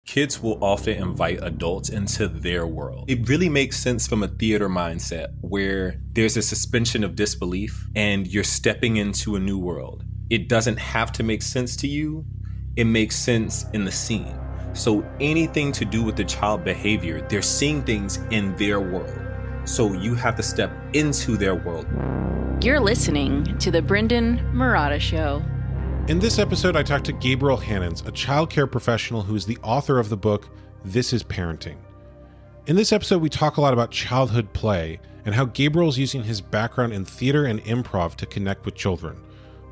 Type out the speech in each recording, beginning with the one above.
kids will often invite adults into their world. It really makes sense from a theater mindset where there's a suspension of disbelief and you're stepping into a new world. It doesn't have to make sense to you. It makes sense in the scene. So anything to do with the child behavior, they're seeing things in their world. So you have to step into their world. You're listening to the Brendon Marotta Show. In this episode, I talked to Gabriel Hannans, a childcare professional who is the author of the book, This is Parenting. In this episode, we talk a lot about childhood play and how Gabriel's using his background in theater and improv to connect with children.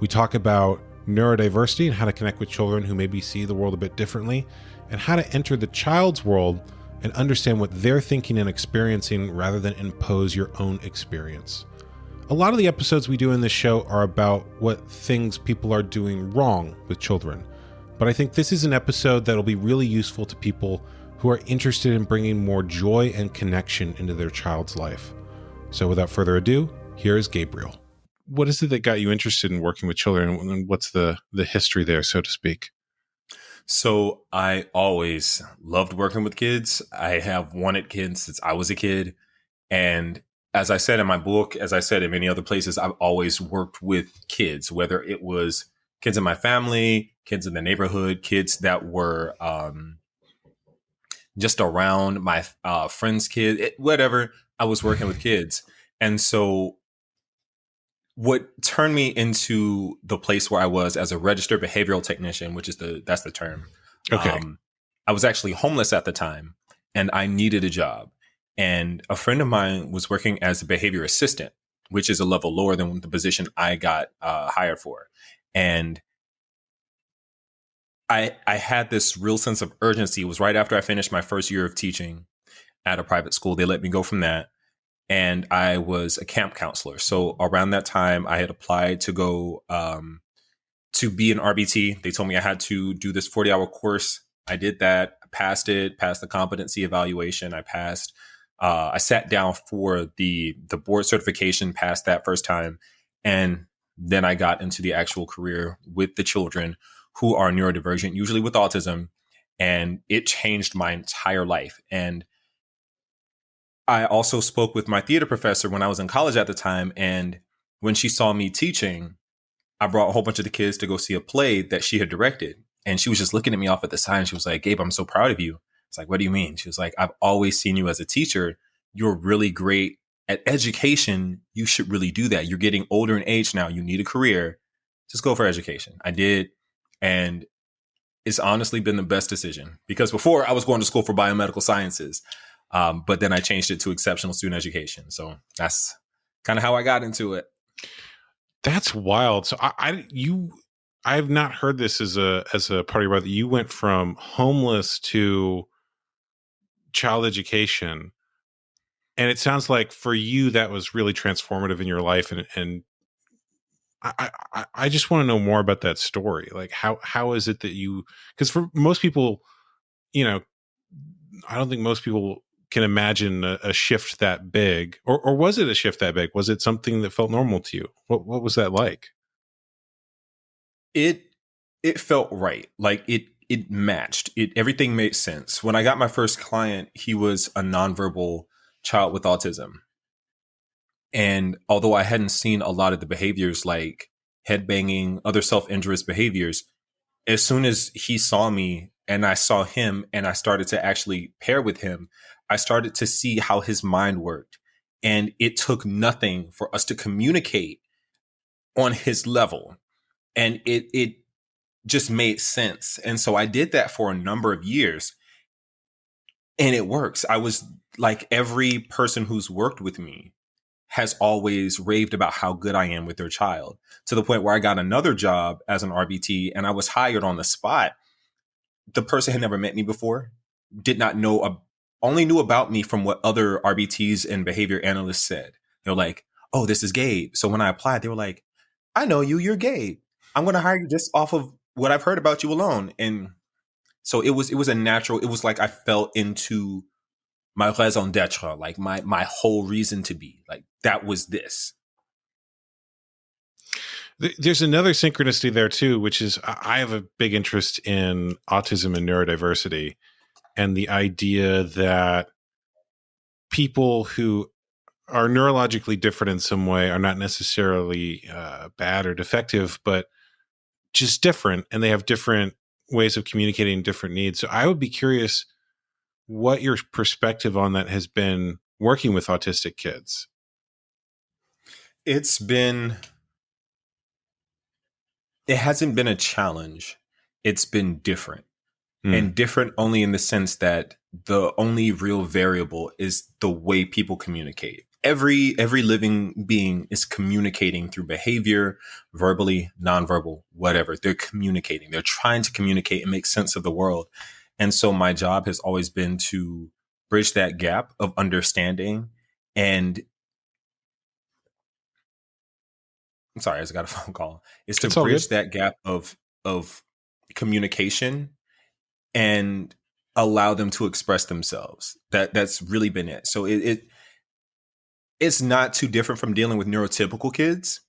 We talk about neurodiversity and how to connect with children who maybe see the world a bit differently, and how to enter the child's world and understand what they're thinking and experiencing rather than impose your own experience. A lot of the episodes we do in this show are about what things people are doing wrong with children, but I think this is an episode that'll be really useful to people who are interested in bringing more joy and connection into their child's life. So without further ado, here is Gabriel. What is it that got you interested in working with children, and what's the history there, so to speak? So I always loved working with kids. I have wanted kids since I was a kid. And as I said in my book, as I said in many other places, I've always worked with kids, whether it was kids in my family, kids in the neighborhood, kids that were just around my friends' kids, whatever. I was working with kids. And so what turned me into the place where I was as a registered behavioral technician, which is that's the term. Okay. I was actually homeless at the time and I needed a job. And a friend of mine was working as a behavior assistant, which is a level lower than the position I got hired for. And I had this real sense of urgency. It was right after I finished my first year of teaching at a private school. They let me go from that. And I was a camp counselor. So around that time, I had applied to go to be an RBT. They told me I had to do this 40-hour course. I did that. I passed it, passed the competency evaluation. I passed. I sat down for the board certification, passed that first time. And then I got into the actual career with the children who are neurodivergent, usually with autism. And it changed my entire life. And I also spoke with my theater professor when I was in college at the time. And when she saw me teaching, I brought a whole bunch of the kids to go see a play that she had directed. And she was just looking at me off at the side. And she was like, "Gabe, I'm so proud of you." It's like, "What do you mean?" She was like, "I've always seen you as a teacher. You're really great at education. You should really do that. You're getting older in age now. You need a career. Just go for education." I did. And it's honestly been the best decision because before I was going to school for biomedical sciences. But then I changed it to exceptional student education. So that's kind of how I got into it. That's wild. So I've not heard this as a part of your brother. You went from homeless to child education, and it sounds like for you that was really transformative in your life. And I just want to know more about that story. Like how is it that you? Because for most people, I don't think most people can imagine a shift that big, or was it a shift that big? Was it something that felt normal to you? What was that like? It felt right. Like it matched. Everything made sense. When I got my first client, he was a nonverbal child with autism. And although I hadn't seen a lot of the behaviors like headbanging, other self-injurious behaviors, as soon as he saw me and I saw him and I started to actually pair with him, I started to see how his mind worked. And it took nothing for us to communicate on his level. And it just made sense. And so I did that for a number of years. And it works. I was like, every person who's worked with me has always raved about how good I am with their child, to the point where I got another job as an RBT and I was hired on the spot. The person had never met me before, did not know, only knew about me from what other RBTs and behavior analysts said. They're like, "Oh, this is Gabe." So when I applied, they were like, "I know you, you're Gabe. I'm going to hire you just off of what I've heard about you alone." And so it was a natural, it was like I fell into my raison d'etre, like my whole reason to be. Like that was this. There's another synchronicity there too, which is I have a big interest in autism and neurodiversity. and the idea that people who are neurologically different in some way are not necessarily bad or defective, but just different, and they have different ways of communicating different needs. So I would be curious what your perspective on that has been working with autistic kids. It hasn't been a challenge. It's been different. And different only in the sense that the only real variable is the way people communicate. Every living being is communicating through behavior, verbally, nonverbal, whatever. They're communicating. They're trying to communicate and make sense of the world. And so my job has always been to bridge that gap of understanding. And I'm sorry, I just got a phone call. Is to bridge that gap of communication and allow them to express themselves. That's really been it. So it's not too different from dealing with neurotypical kids.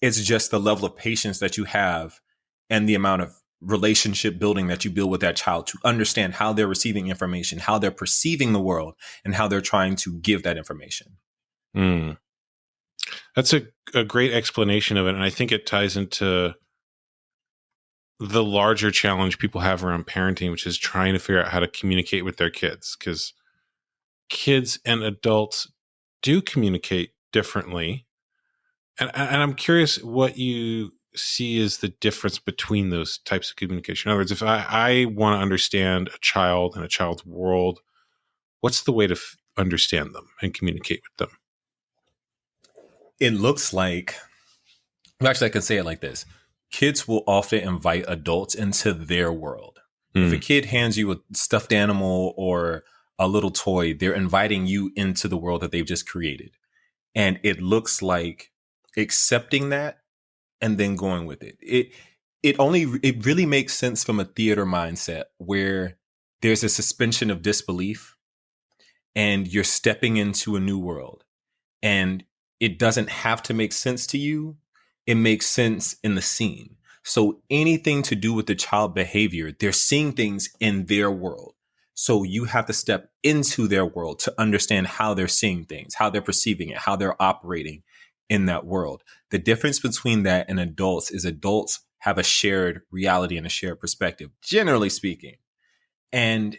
It's just the level of patience that you have and the amount of relationship building that you build with that child to understand how they're receiving information, how they're perceiving the world, and how they're trying to give that information. That's a great explanation of it. And I think it ties into the larger challenge people have around parenting, which is trying to figure out how to communicate with their kids, because kids and adults do communicate differently. And I'm curious what you see as the difference between those types of communication. In other words, if I want to understand a child and a child's world, what's the way to understand them and communicate with them? It looks like, actually, I can say it like this. Kids will often invite adults into their world. If a kid hands you a stuffed animal or a little toy, they're inviting you into the world that they've just created. And it looks like accepting that and then going with it. It really makes sense from a theater mindset where there's a suspension of disbelief and you're stepping into a new world. And it doesn't have to make sense to you. It makes sense in the scene. So anything to do with the child behavior, they're seeing things in their world. So you have to step into their world to understand how they're seeing things, how they're perceiving it, how they're operating in that world. The difference between that and adults is adults have a shared reality and a shared perspective, generally speaking. And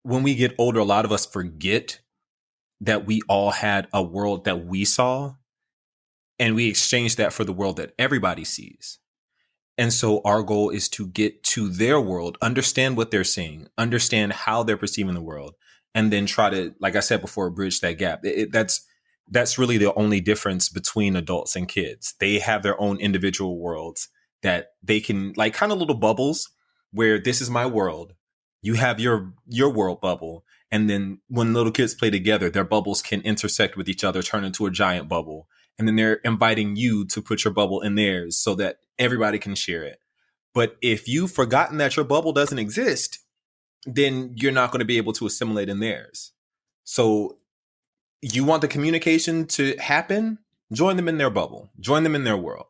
when we get older, a lot of us forget that we all had a world that we saw, and we exchange that for the world that everybody sees. And so our goal is to get to their world, understand what they're seeing, understand how they're perceiving the world, and then try to, like I said before, bridge that gap. That's really the only difference between adults and kids. They have their own individual worlds that they can, like, kind of little bubbles where this is my world. You have your world bubble. And then when little kids play together, their bubbles can intersect with each other, turn into a giant bubble. And then they're inviting you to put your bubble in theirs so that everybody can share it. But if you've forgotten that your bubble doesn't exist, then you're not going to be able to assimilate in theirs. So you want the communication to happen? Join them in their bubble. Join them in their world.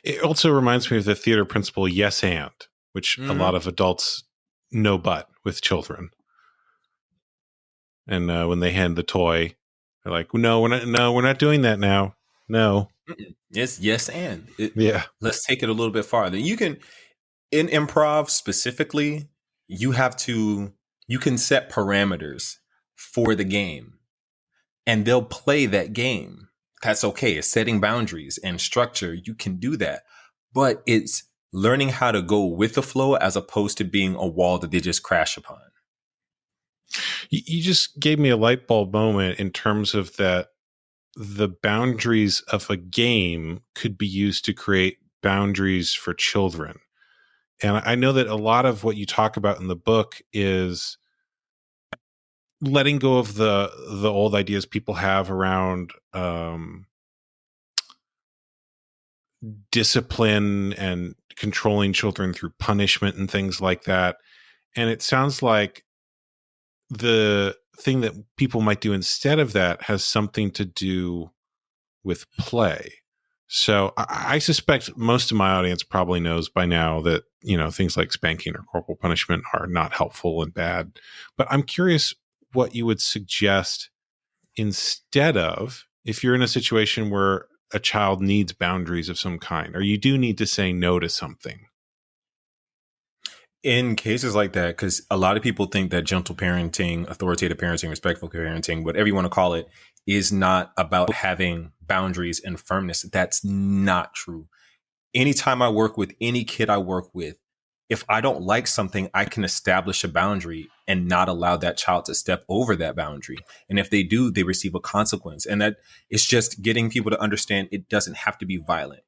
It also reminds me of the theater principle, yes and, which a lot of adults know but with children. And when they hand the toy, they're like, no, we're not doing that now. No. Yes, and. Yeah. Let's take it a little bit farther. You can, in improv specifically, you can set parameters for the game, and they'll play that game. That's okay. It's setting boundaries and structure. You can do that. But it's learning how to go with the flow as opposed to being a wall that they just crash upon. You just gave me a light bulb moment in terms of that the boundaries of a game could be used to create boundaries for children. And I know that a lot of what you talk about in the book is letting go of the old ideas people have around discipline and controlling children through punishment and things like that. And it sounds like the thing that people might do instead of that has something to do with play. So I suspect most of my audience probably knows by now that, things like spanking or corporal punishment are not helpful and bad. But I'm curious what you would suggest instead of, if you're in a situation where a child needs boundaries of some kind, or you do need to say no to something. In cases like that, because a lot of people think that gentle parenting, authoritative parenting, respectful parenting, whatever you want to call it, is not about having boundaries and firmness. That's not true. Anytime I work with any kid I work with, if I don't like something, I can establish a boundary and not allow that child to step over that boundary. And if they do, they receive a consequence. And that it's just getting people to understand it doesn't have to be violent.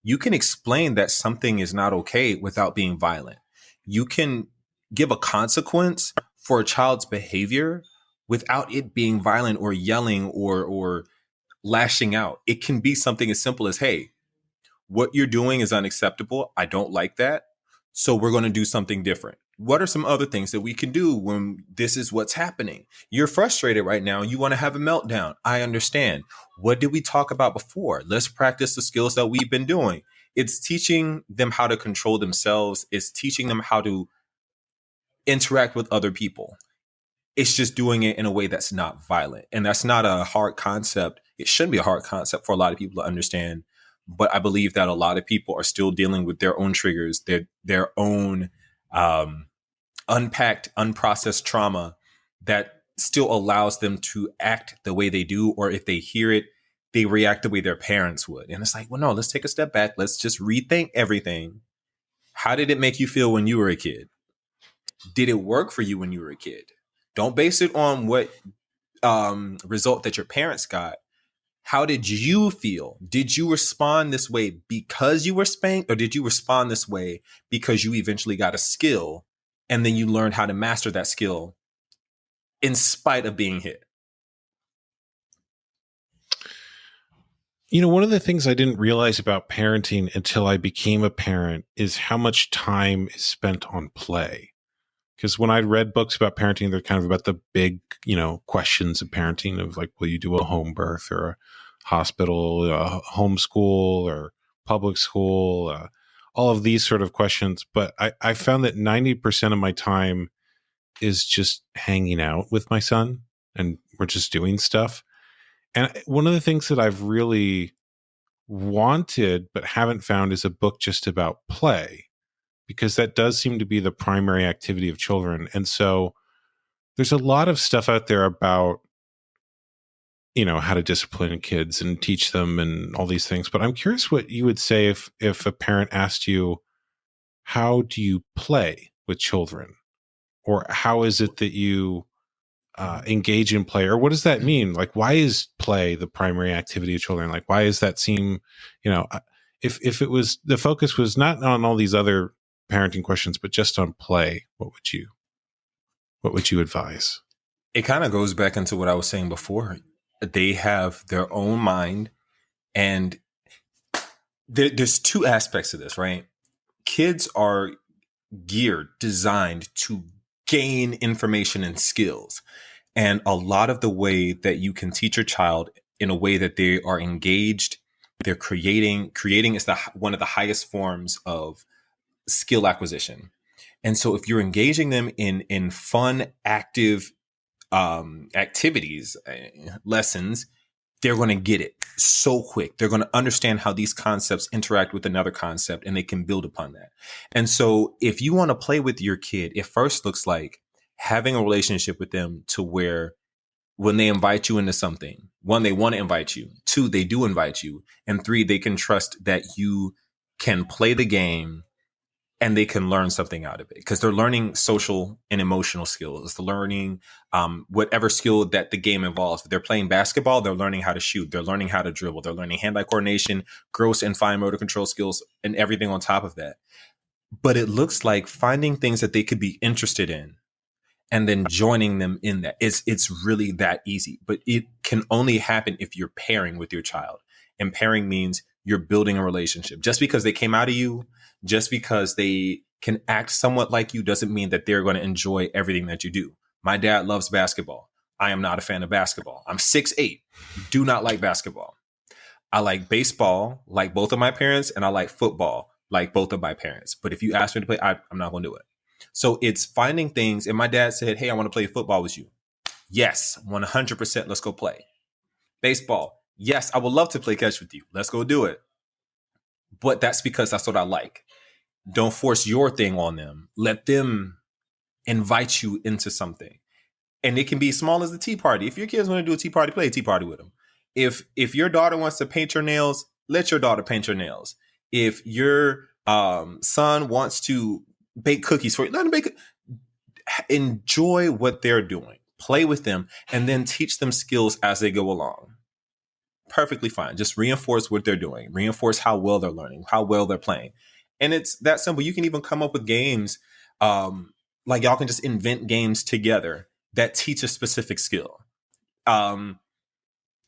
You can explain that something is not okay without being violent. You can give a consequence for a child's behavior without it being violent or yelling or lashing out. It can be something as simple as, hey, what you're doing is unacceptable. I don't like that. So we're going to do something different. What are some other things that we can do when this is what's happening? You're frustrated right now. You want to have a meltdown. I understand. What did we talk about before? Let's practice the skills that we've been doing. It's teaching them how to control themselves. It's teaching them how to interact with other people. It's just doing it in a way that's not violent. And that's not a hard concept. It shouldn't be a hard concept for a lot of people to understand. But I believe that a lot of people are still dealing with their own triggers, their own unpacked, unprocessed trauma that still allows them to act the way they do. Or if they hear it, they react the way their parents would. And it's like, well, no, let's take a step back. Let's just rethink everything. How did it make you feel when you were a kid? Did it work for you when you were a kid? Don't base it on what result that your parents got. How did you feel? Did you respond this way because you were spanked, or did you respond this way because you eventually got a skill and then you learned how to master that skill in spite of being hit? One of the things I didn't realize about parenting until I became a parent is how much time is spent on play. Because when I read books about parenting, they're kind of about the big, questions of parenting of like, will you do a home birth or a hospital, a homeschool or public school, all of these sort of questions. But I found that 90% of my time is just hanging out with my son and we're just doing stuff. And one of the things that I've really wanted but haven't found is a book just about play, because that does seem to be the primary activity of children. And so there's a lot of stuff out there about, how to discipline kids and teach them and all these things. But I'm curious what you would say if a parent asked you, how do you play with children? Or how is it that you engage in play? Or what does that mean? Like, why is play the primary activity of children? Like, why does that seem, if it was, the focus was not on all these other parenting questions, but just on play, what would you advise? It kind of goes back into what I was saying before. They have their own mind, and there's two aspects of this, right? Kids are designed to gain information and skills. And a lot of the way that you can teach your child in a way that they are engaged, they're creating is one of the highest forms of skill acquisition. And so if you're engaging them in fun, active activities, lessons, they're going to get it so quick. They're going to understand how these concepts interact with another concept, and they can build upon that. And so if you want to play with your kid, it first looks like having a relationship with them to where when they invite you into something, one, they want to invite you, two, they do invite you, and three, they can trust that you can play the game and they can learn something out of it, because they're learning social and emotional skills. They're learning whatever skill that the game involves. If they're playing basketball, they're learning how to shoot. They're learning how to dribble. They're learning hand-eye coordination, gross and fine motor control skills, and everything on top of that. But it looks like finding things that they could be interested in and then joining them in that. It's really that easy. But it can only happen if you're pairing with your child. And pairing means you're building a relationship. Just because they came out of you, just because they can act somewhat like you, doesn't mean that they're going to enjoy everything that you do. My dad loves basketball. I am not a fan of basketball. I'm 6'8", do not like basketball. I like baseball like both of my parents, and I like football like both of my parents. But if you ask me to play, I'm not going to do it. So it's finding things. And my dad said, hey, I want to play football with you. Yes, 100%. Let's go play. Baseball. Yes, I would love to play catch with you. Let's go do it. But that's because that's what I like. Don't force your thing on them. Let them invite you into something. And it can be as small as the tea party. If your kids want to do a tea party, play a tea party with them. If your daughter wants to paint your nails, let your daughter paint your nails. If your son wants to bake cookies for you, let them bake. Enjoy what they're doing. Play with them, and then teach them skills as they go along. Perfectly fine. Just reinforce what they're doing. Reinforce how well they're learning, how well they're playing. And it's that simple. You can even come up with games. Like y'all can just invent games together that teach a specific skill.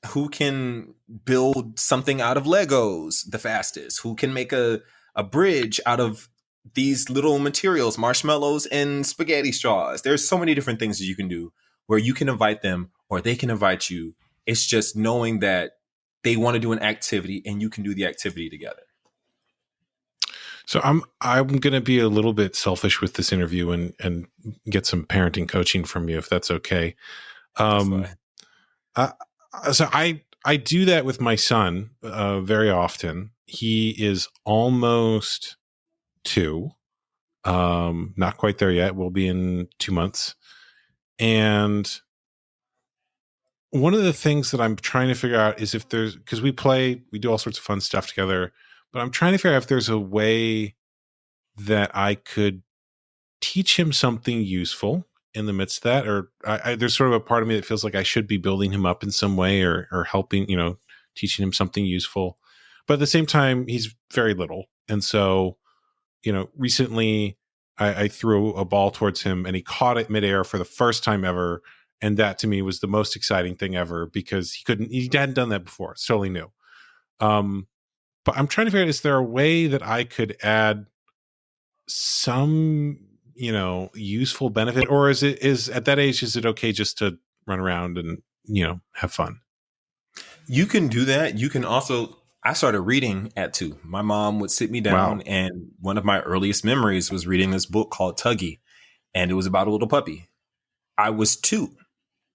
Who can build something out of Legos the fastest? Who can make a bridge out of these little materials, marshmallows and spaghetti straws? There's so many different things that you can do where you can invite them or they can invite you. It's just knowing that they want to do an activity and you can do the activity together. So I'm going to be a little bit selfish with this interview and get some parenting coaching from you, if that's okay. So I do that with my son very often. He is almost 2, not quite there yet. We'll be in 2 months. And one of the things that I'm trying to figure out is if there's, because we do all sorts of fun stuff together, but I'm trying to figure out if there's a way that I could teach him something useful in the midst of that, or there's sort of a part of me that feels like I should be building him up in some way or helping, teaching him something useful. But at the same time, he's very little. And so, recently I threw a ball towards him and he caught it midair for the first time ever. And that to me was the most exciting thing ever because he hadn't done that before. It's totally new. But I'm trying to figure out, is there a way that I could add some, useful benefit, or is at that age, is it okay just to run around and, have fun? You can do that. You can also, I started reading at 2. My mom would sit me down, and one of my earliest memories was reading this book called Tuggy, and it was about a little puppy. I was 2.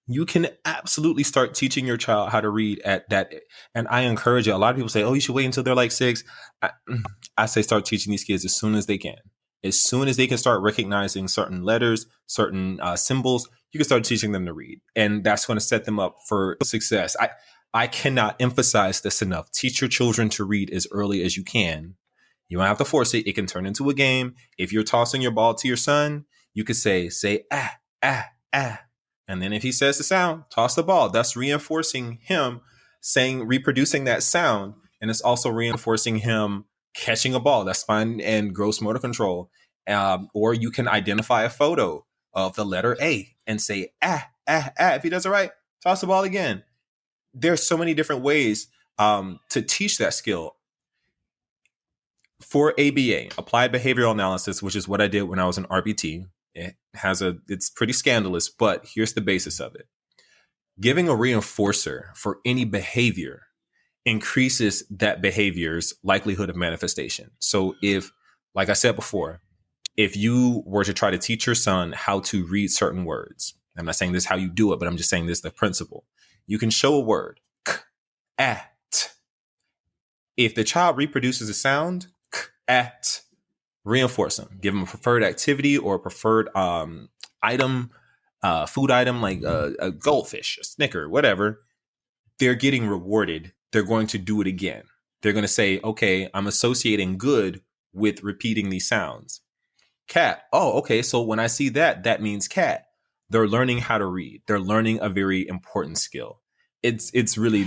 You can absolutely start teaching your child how to read at that. And I encourage it. A lot of people say, oh, you should wait until they're like 6. I say start teaching these kids as soon as they can. As soon as they can start recognizing certain letters, certain symbols, you can start teaching them to read. And that's going to set them up for success. I cannot emphasize this enough. Teach your children to read as early as you can. You don't have to force it. It can turn into a game. If you're tossing your ball to your son, you could say, ah, ah, ah. And then if he says the sound, toss the ball. That's reinforcing him reproducing that sound. And it's also reinforcing him catching a ball. That's fine and gross motor control. Or you can identify a photo of the letter A and say, ah, ah, ah. If he does it right, toss the ball again. There's so many different ways to teach that skill. For ABA, Applied Behavioral Analysis, which is what I did when I was in RBT, it's pretty scandalous, but here's the basis of it. Giving a reinforcer for any behavior increases that behavior's likelihood of manifestation. So if, like I said before, if you were to try to teach your son how to read certain words, I'm not saying this is how you do it, but I'm just saying this is the principle. You can show a word, at. If the child reproduces a sound, at, reinforce them. Give them a preferred activity or a preferred item, food item like a goldfish, a Snicker, whatever. They're getting rewarded. They're going to do it again. They're going to say, okay, I'm associating good with repeating these sounds. Cat. Oh, okay. So when I see that, that means cat. They're learning how to read. They're learning a very important skill. It's really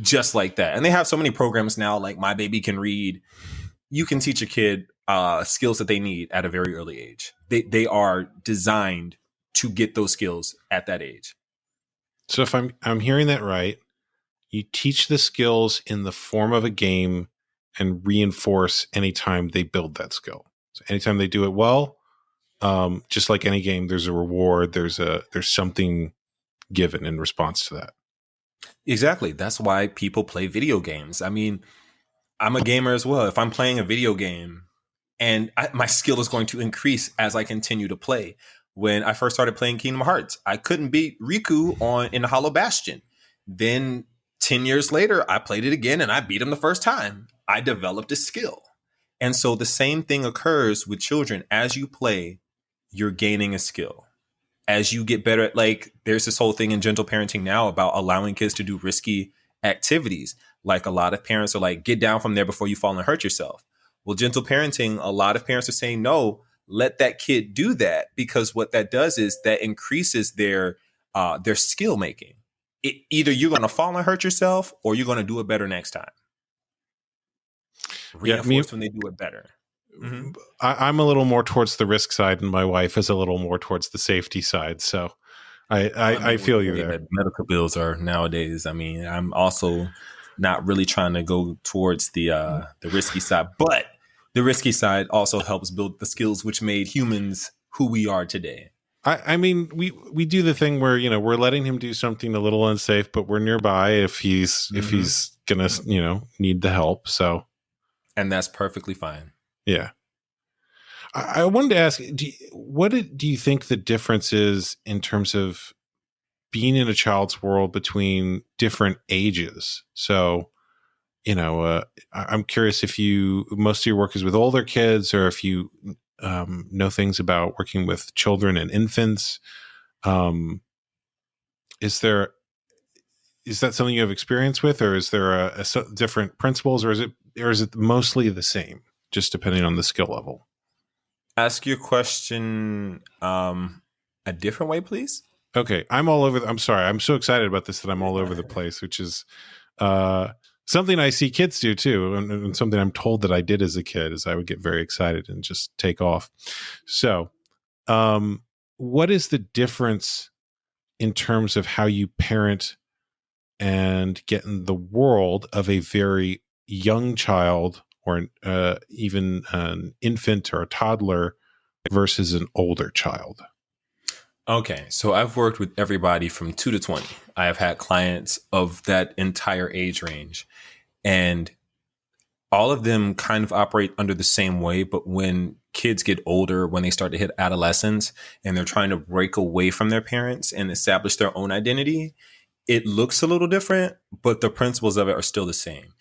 just like that. And they have so many programs now, like My Baby Can Read. You can teach a kid skills that they need at a very early age. They are designed to get those skills at that age. So if I'm hearing that right, you teach the skills in the form of a game and reinforce anytime they build that skill. So anytime they do it well, just like any game, there's a reward. There's something given in response to that. Exactly. That's why people play video games. I mean, I'm a gamer as well. If I'm playing a video game and my skill is going to increase as I continue to play. When I first started playing Kingdom Hearts, I couldn't beat Riku in Hollow Bastion. Then 10 years later, I played it again and I beat him the first time. I developed a skill. And so the same thing occurs with children. As you play, you're gaining a skill. As you get better at, like, there's this whole thing in gentle parenting now about allowing kids to do risky activities. Like, a lot of parents are like, get down from there before you fall and hurt yourself. Well, gentle parenting, a lot of parents are saying, no, let that kid do that, because what that does is that increases their skill making. Either you're going to fall and hurt yourself, or you're going to do it better next time. Reinforce when they do it better. Mm-hmm. I'm a little more towards the risk side, and my wife is a little more towards the safety side. So I feel you there. Medical bills are nowadays. I mean, I'm also not really trying to go towards the risky side, but the risky side also helps build the skills which made humans who we are today. I mean, we do the thing where, you know, we're letting him do something a little unsafe, but we're nearby if he's gonna, you know, need the help. So, and that's perfectly fine. Yeah. I wanted to ask, what do you think the difference is in terms of being in a child's world between different ages? So, you know, I'm curious if most of your work is with older kids, or if you know things about working with children and infants. Is that something you have experience with, or is there a different principles, or is it mostly the same, just depending on the skill level? Ask your question a different way, please. Okay, I'm all over. I'm sorry. I'm so excited about this that I'm all over the place, which is something I see kids do too, and something I'm told that I did as a kid is I would get very excited and just take off. So, what is the difference in terms of how you parent and get in the world of a very young child, or even an infant or a toddler, versus an older child? Okay, so I've worked with everybody from 2 to 20. I have had clients of that entire age range, and all of them kind of operate under the same way. But when kids get older, when they start to hit adolescence and they're trying to break away from their parents and establish their own identity, it looks a little different, but the principles of it are still the same.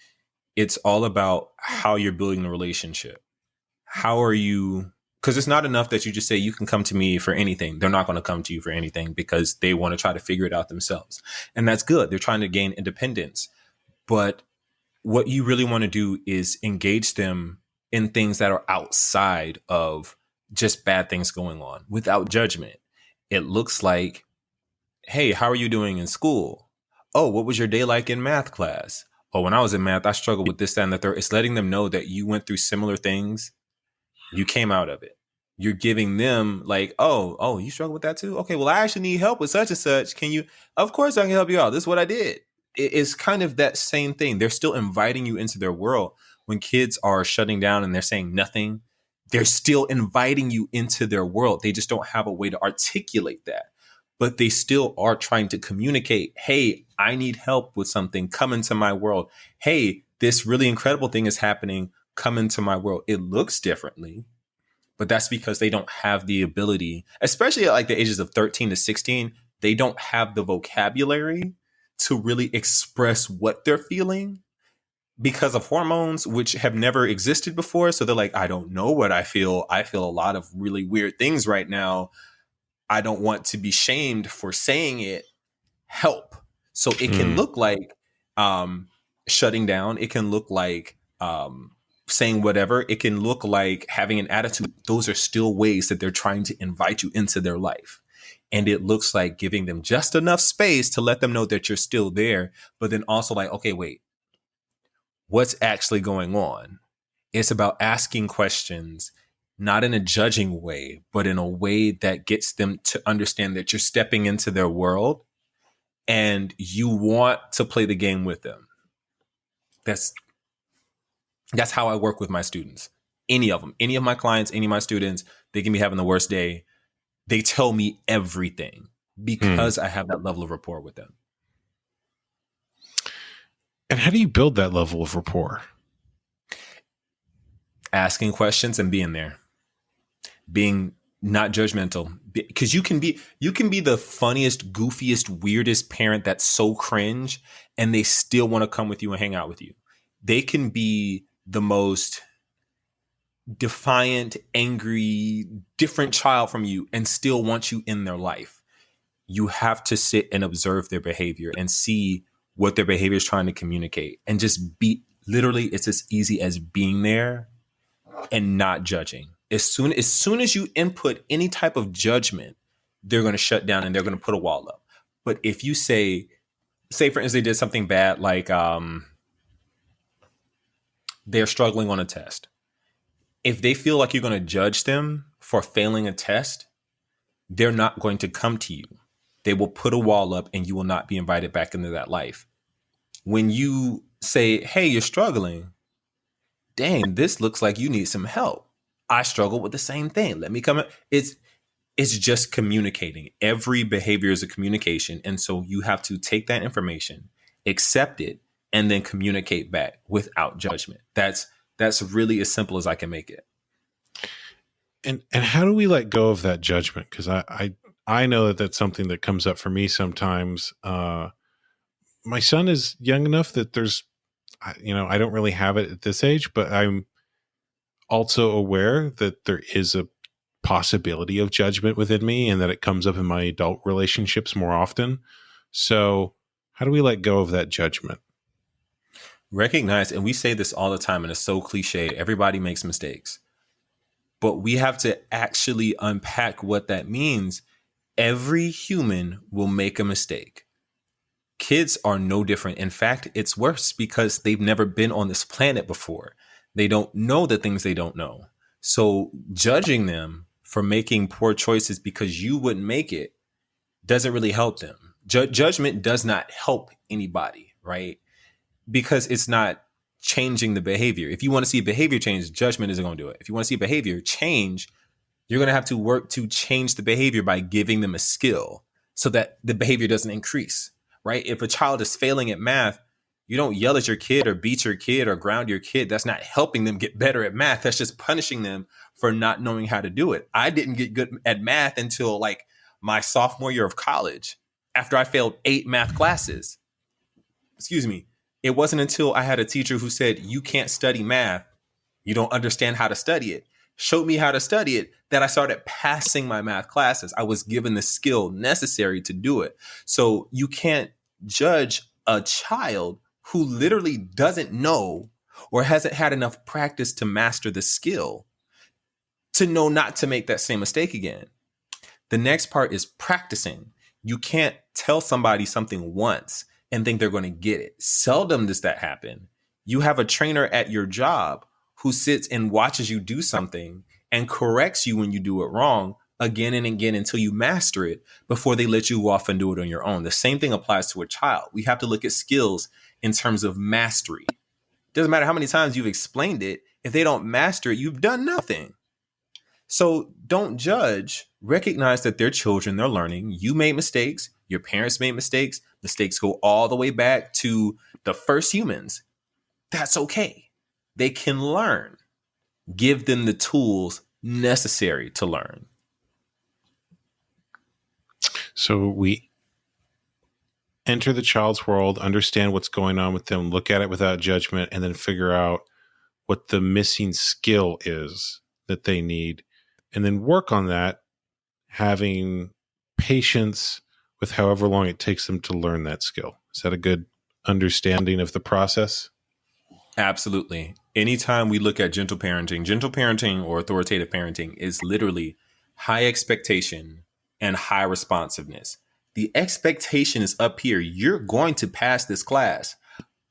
It's all about how you're building the relationship. How are you? Because it's not enough that you just say you can come to me for anything. They're not going to come to you for anything because they want to try to figure it out themselves. And that's good. They're trying to gain independence. But what you really want to do is engage them in things that are outside of just bad things going on without judgment. It looks like, hey, how are you doing in school? Oh, what was your day like in math class? Oh, when I was in math, I struggled with this, that, and the third. It's letting them know that you went through similar things. You came out of it. You're giving them like, oh, you struggle with that too? Okay, well, I actually need help with such and such. Can you? Of course I can help you out. This is what I did. It's kind of that same thing. They're still inviting you into their world. When kids are shutting down and they're saying nothing, they're still inviting you into their world. They just don't have a way to articulate that. But they still are trying to communicate, hey, I need help with something. Come into my world. Hey, this really incredible thing is happening. Come into my world. It looks differently, but that's because they don't have the ability, especially at like the ages of 13 to 16, they don't have the vocabulary to really express what they're feeling because of hormones, which have never existed before. So they're like, I don't know what I feel. I feel a lot of really weird things right now. I don't want to be shamed for saying it. Help. So it can look like shutting down. It can look like saying whatever. It can look like having an attitude. Those are still ways that they're trying to invite you into their life. And it looks like giving them just enough space to let them know that you're still there, but then also like, okay, wait, what's actually going on? It's about asking questions, not in a judging way, but in a way that gets them to understand that you're stepping into their world and you want to play the game with them. That's how I work with my students. Any of them, any of my clients, any of my students, they can be having the worst day. They tell me everything because I have that level of rapport with them. And how do you build that level of rapport? Asking questions and being there, being not judgmental, because you can be the funniest, goofiest, weirdest parent that's so cringe, and they still want to come with you and hang out with you. They can be the most defiant, angry, different child from you and still want you in their life. You have to sit and observe their behavior and see what their behavior is trying to communicate, and just be literally, it's as easy as being there and not judging. As soon as you input any type of judgment, they're going to shut down and they're going to put a wall up. But if you say for instance, they did something bad, like they're struggling on a test. If they feel like you're going to judge them for failing a test, they're not going to come to you. They will put a wall up and you will not be invited back into that life. When you say, hey, you're struggling, dang, this looks like you need some help. I struggle with the same thing. Let me come in. It's just communicating. Every behavior is a communication. And so you have to take that information, accept it, and then communicate back without judgment. That's really as simple as I can make it. And how do we let go of that judgment? Because I know that that's something that comes up for me sometimes. My son is young enough that I don't really have it at this age, but I'm also aware that there is a possibility of judgment within me and that it comes up in my adult relationships more often. So how do we let go of that judgment? Recognize, and we say this all the time, and it's so cliche, everybody makes mistakes. But we have to actually unpack what that means. Every human will make a mistake. Kids are no different. In fact, it's worse because they've never been on this planet before. They don't know the things they don't know. So judging them for making poor choices because you wouldn't make it doesn't really help them. Judgment does not help anybody, right? Because it's not changing the behavior. If you want to see behavior change, judgment isn't going to do it. If you want to see behavior change, you're going to have to work to change the behavior by giving them a skill so that the behavior doesn't increase, right? If a child is failing at math, you don't yell at your kid or beat your kid or ground your kid. That's not helping them get better at math. That's just punishing them for not knowing how to do it. I didn't get good at math until like my sophomore year of college, after I failed 8 math classes. Excuse me. It wasn't until I had a teacher who said, you can't study math, you don't understand how to study it, showed me how to study it, that I started passing my math classes. I was given the skill necessary to do it. So you can't judge a child who literally doesn't know or hasn't had enough practice to master the skill to know not to make that same mistake again. The next part is practicing. You can't tell somebody something once and think they're going to get it. Seldom does that happen. You have a trainer at your job who sits and watches you do something and corrects you when you do it wrong again and again until you master it before they let you go off and do it on your own. The same thing applies to a child. We have to look at skills in terms of mastery. Doesn't matter how many times you've explained it. If they don't master it, you've done nothing. So don't judge. Recognize that they're children. They're learning. You made mistakes. Your parents made mistakes. Mistakes go all the way back to the first humans. That's okay. They can learn. Give them the tools necessary to learn. So we enter the child's world, understand what's going on with them, look at it without judgment, and then figure out what the missing skill is that they need, and then work on that, having patience with however long it takes them to learn that skill. Is that a good understanding of the process? Absolutely. Anytime we look at gentle parenting or authoritative parenting is literally high expectation and high responsiveness. The expectation is up here. You're going to pass this class,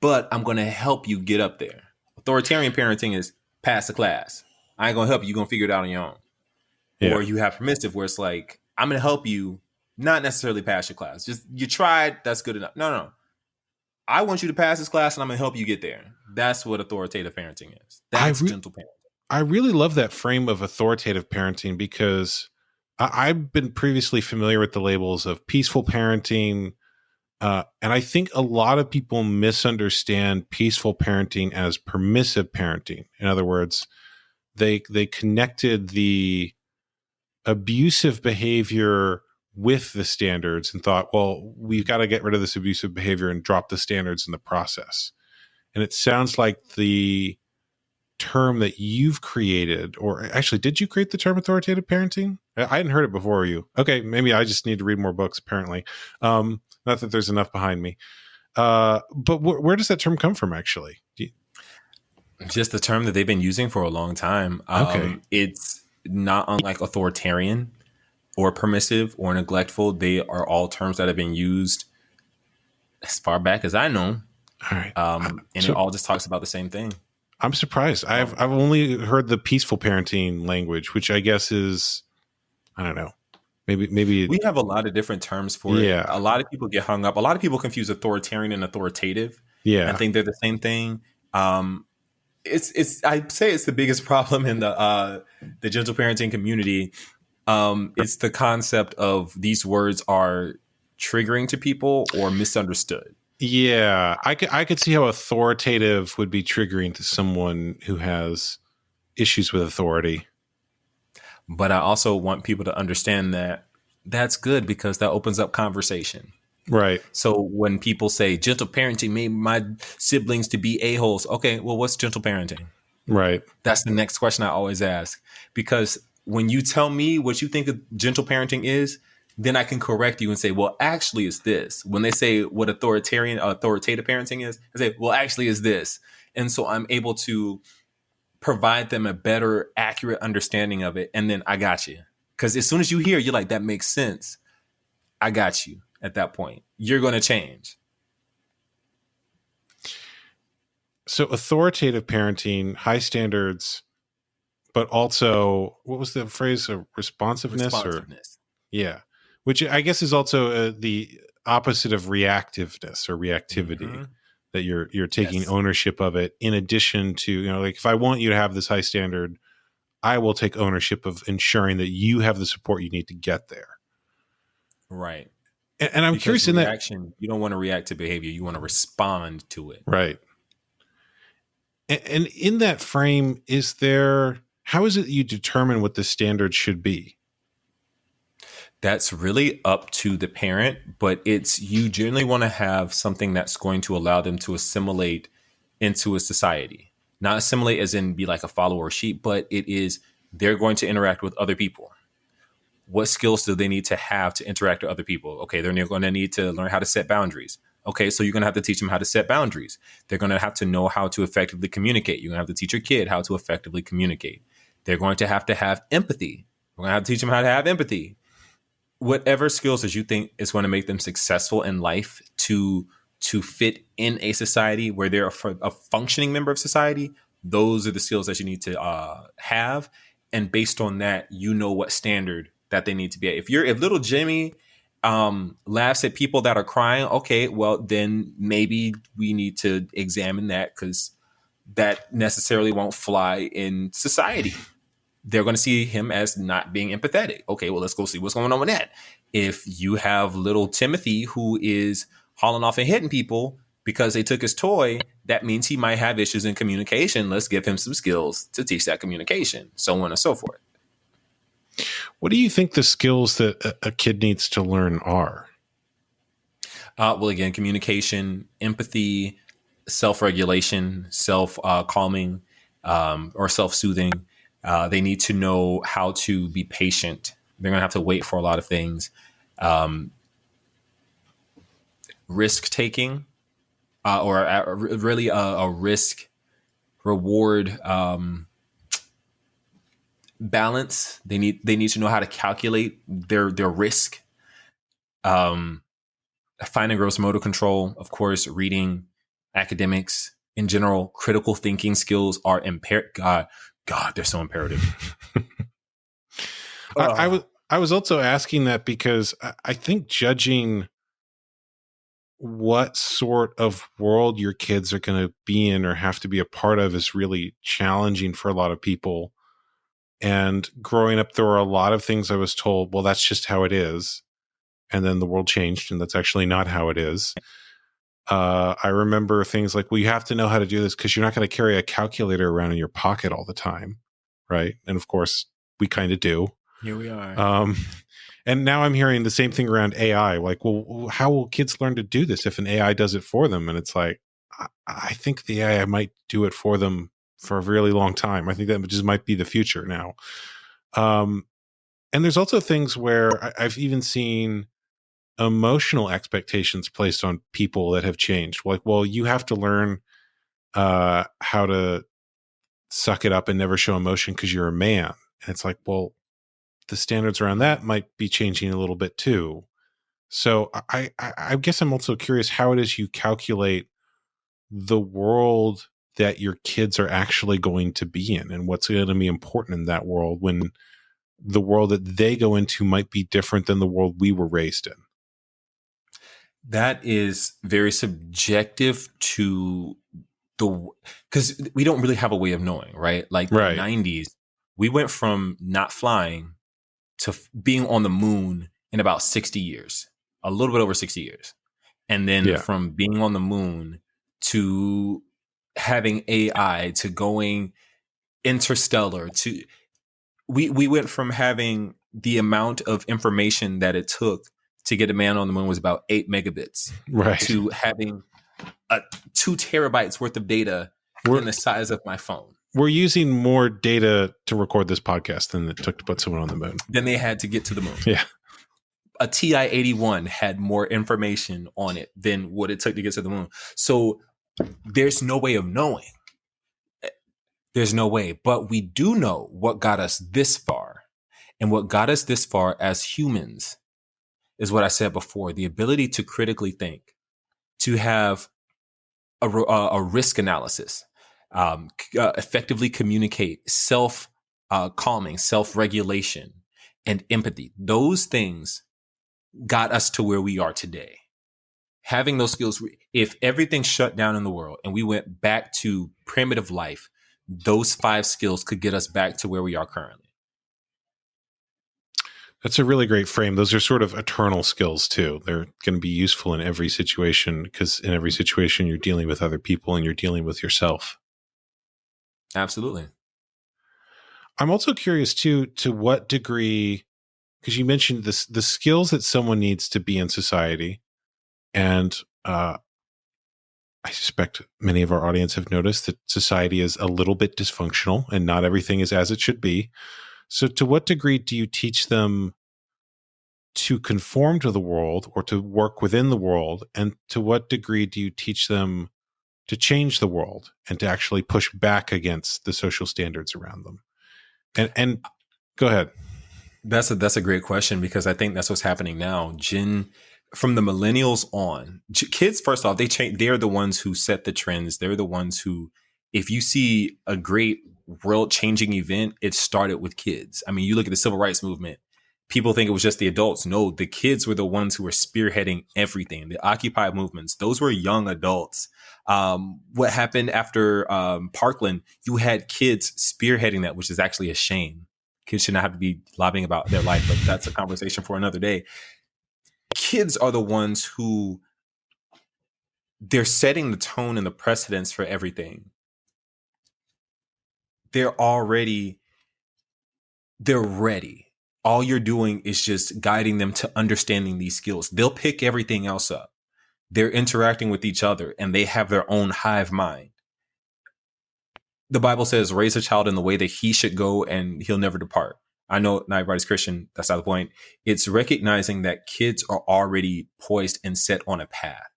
but I'm going to help you get up there. Authoritarian parenting is pass the class. I ain't going to help you. You're going to figure it out on your own. Yeah. Or you have permissive where it's like, I'm going to help you, not necessarily pass your class. Just you tried, that's good enough. No. I want you to pass this class and I'm going to help you get there. That's what authoritative parenting is. That's gentle parenting. I really love that frame of authoritative parenting because I've been previously familiar with the labels of peaceful parenting, And I think a lot of people misunderstand peaceful parenting as permissive parenting. In other words, they connected the abusive behavior with the standards and thought, well, we've got to get rid of this abusive behavior and drop the standards in the process. And it sounds like the term that you've created, or actually, did you create the term authoritative parenting? I hadn't heard it before you. Okay, maybe I just need to read more books, apparently. Not that there's enough behind me. But where does that term come from, actually? Just the term that they've been using for a long time. Okay. It's not unlike authoritarian or permissive or neglectful. They are all terms that have been used as far back as I know. All right. And it all just talks about the same thing. I'm surprised. I've only heard the peaceful parenting language, which I guess is, I don't know. Maybe we have a lot of different terms for it. Yeah. A lot of people get hung up. A lot of people confuse authoritarian and authoritative. Yeah. And think they're the same thing. It's I'd say it's the biggest problem in the gentle parenting community. It's the concept of these words are triggering to people or misunderstood. Yeah, I could see how authoritative would be triggering to someone who has issues with authority. But I also want people to understand that that's good because that opens up conversation. Right. So when people say gentle parenting made my siblings to be a-holes, okay, well, what's gentle parenting? Right. That's the next question I always ask. Because when you tell me what you think gentle parenting is, then I can correct you and say, well, actually it's this. When they say what authoritative parenting is, I say, well, actually it's this. And so I'm able to provide them a better, accurate understanding of it. And then I got you. Because as soon as you hear, you're like, that makes sense. I got you at that point. You're going to change. So authoritative parenting, high standards, but also, what was the phrase? Responsiveness? Yeah. Which I guess is also the opposite of reactiveness or reactivity, that you're taking ownership of it in addition to, like if I want you to have this high standard, I will take ownership of ensuring that you have the support you need to get there. Right. And I'm curious in that you don't want to react to behavior. You want to respond to it. Right. And in that frame, how is it you determine what the standard should be? That's really up to the parent, but you generally want to have something that's going to allow them to assimilate into a society. Not assimilate as in be like a follower sheep, but they're going to interact with other people. What skills do they need to have to interact with other people? Okay, they're going to need to learn how to set boundaries. Okay, so you're going to have to teach them how to set boundaries. They're going to have to know how to effectively communicate. You're going to have to teach your kid how to effectively communicate. They're going to have empathy. We're going to have to teach them how to have empathy. Whatever skills that you think is going to make them successful in life to fit in a society where they're a functioning member of society, those are the skills that you need to have. And based on that, what standard that they need to be at. If little Jimmy laughs at people that are crying, okay, well, then maybe we need to examine that because that necessarily won't fly in society. They're going to see him as not being empathetic. Okay, well, let's go see what's going on with that. If you have little Timothy who is hauling off and hitting people because they took his toy, that means he might have issues in communication. Let's give him some skills to teach that communication, so on and so forth. What do you think the skills that a kid needs to learn are? Well, again, communication, empathy, self-regulation, self-calming, or self-soothing. They need to know how to be patient. They're going to have to wait for a lot of things. Risk taking, or really a risk reward balance. They need to know how to calculate their risk. Fine and gross motor control, of course, reading, academics in general, critical thinking skills are God, they're so imperative. I was also asking that because I think judging what sort of world your kids are going to be in or have to be a part of is really challenging for a lot of people. And growing up, there were a lot of things I was told, well, that's just how it is. and then the world changed, and that's actually not how it is. I remember things like, well, you have to know how to do this because you're not going to carry a calculator around in your pocket all the time, right? And of course, we kind of do. Here we are. And now I'm hearing the same thing around AI. Like, well, how will kids learn to do this if an AI does it for them? And it's like, I think the AI might do it for them for a really long time. I think that just might be the future now. And there's also things where I've even seen emotional expectations placed on people that have changed. Like, well, you have to learn how to suck it up and never show emotion because you're a man. And it's like, well, the standards around that might be changing a little bit too. So I guess I'm also curious how it is you calculate the world that your kids are actually going to be in and what's going to be important in that world when the world that they go into might be different than the world we were raised in. That is very subjective to because we don't really have a way of knowing, right? Like the 90s, we went from not flying to being on the moon in about 60 years, a little bit over 60 years. And then from being on the moon to having AI to going interstellar to we went from having the amount of information that it took to get a man on the moon was about 8 megabits, to having 2 terabytes worth of data in the size of my phone. We're using more data to record this podcast than it took to put someone on the moon. Then they had to get to the moon. Yeah. A TI-81 had more information on it than what it took to get to the moon. So there's no way of knowing. There's no way. But we do know what got us this far. And what got us this far as humans is what I said before, the ability to critically think, to have a risk analysis, effectively communicate, self-calming, self-regulation, and empathy. Those things got us to where we are today. Having those skills, if everything shut down in the world and we went back to primitive life, those 5 skills could get us back to where we are currently. That's a really great frame. Those are sort of eternal skills too. They're going to be useful in every situation because in every situation you're dealing with other people and you're dealing with yourself. Absolutely. I'm also curious too, to what degree, because you mentioned this, the skills that someone needs to be in society. And I suspect many of our audience have noticed that society is a little bit dysfunctional and not everything is as it should be. So to what degree do you teach them to conform to the world or to work within the world? And to what degree do you teach them to change the world and to actually push back against the social standards around them? And go ahead. That's a great question because I think that's what's happening now. From the millennials on, kids, first off, they're the ones who set the trends. They're the ones who, if you see a great world-changing event, it started with kids. I mean, you look at the civil rights movement, people think it was just the adults. No, the kids were the ones who were spearheading everything. The Occupy movements, those were young adults. What happened after Parkland, you had kids spearheading that, which is actually a shame. Kids should not have to be lobbying about their life, but that's a conversation for another day. Kids are the ones who they're setting the tone and the precedence for everything. They're ready. All you're doing is just guiding them to understanding these skills. They'll pick everything else up. They're interacting with each other and they have their own hive mind. The Bible says, raise a child in the way that he should go and he'll never depart. I know not everybody's Christian. That's not the point. It's recognizing that kids are already poised and set on a path.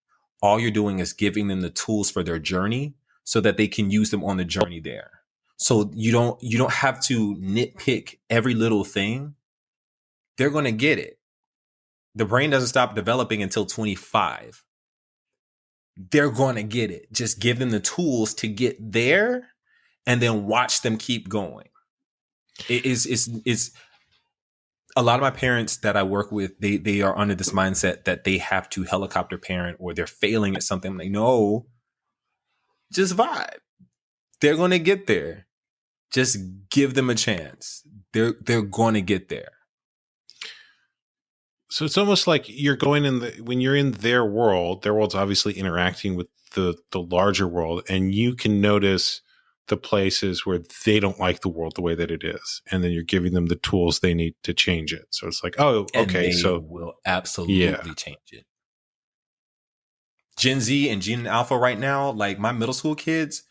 All you're doing is giving them the tools for their journey so that they can use them on the journey there. So you don't have to nitpick every little thing. They're going to get it. The brain doesn't stop developing until 25. They're going to get it. Just give them the tools to get there and then watch them keep going. It's a lot of my parents that I work with, they are under this mindset that they have to helicopter parent or they're failing at something. I'm like, no, just vibe. They're going to get there. Just give them a chance. They're going to get there. So it's almost like you're going when you're in their world's obviously interacting with the larger world, and you can notice the places where they don't like the world the way that it is. And then you're giving them the tools they need to change it. So it's like, oh, And okay. they So will yeah. absolutely change it. Gen Z and Gen Alpha right now, like my middle school kids,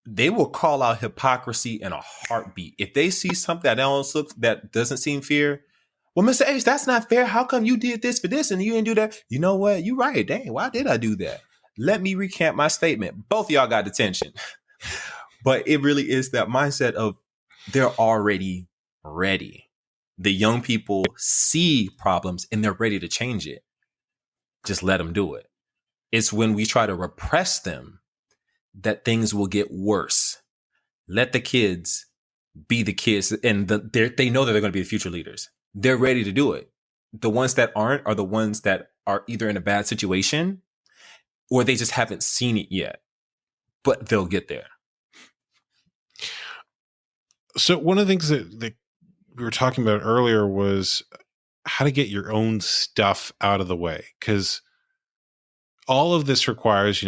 they will call out hypocrisy in a heartbeat. If they see something that doesn't seem fair, well, Mr. H, that's not fair. How come you did this for this and you didn't do that? You know what? You're right. Dang, why did I do that? Let me recant my statement. Both of y'all got detention. But it really is that mindset of they're already ready. The young people see problems and they're ready to change it. Just let them do it. It's when we try to repress them that things will get worse. Let the kids be the kids, and they know that they're going to be the future leaders. They're ready to do it. The ones that aren't are the ones that are either in a bad situation or they just haven't seen it yet, but they'll get there. So one of the things that we were talking about earlier was how to get your own stuff out of the way, because all of this requires,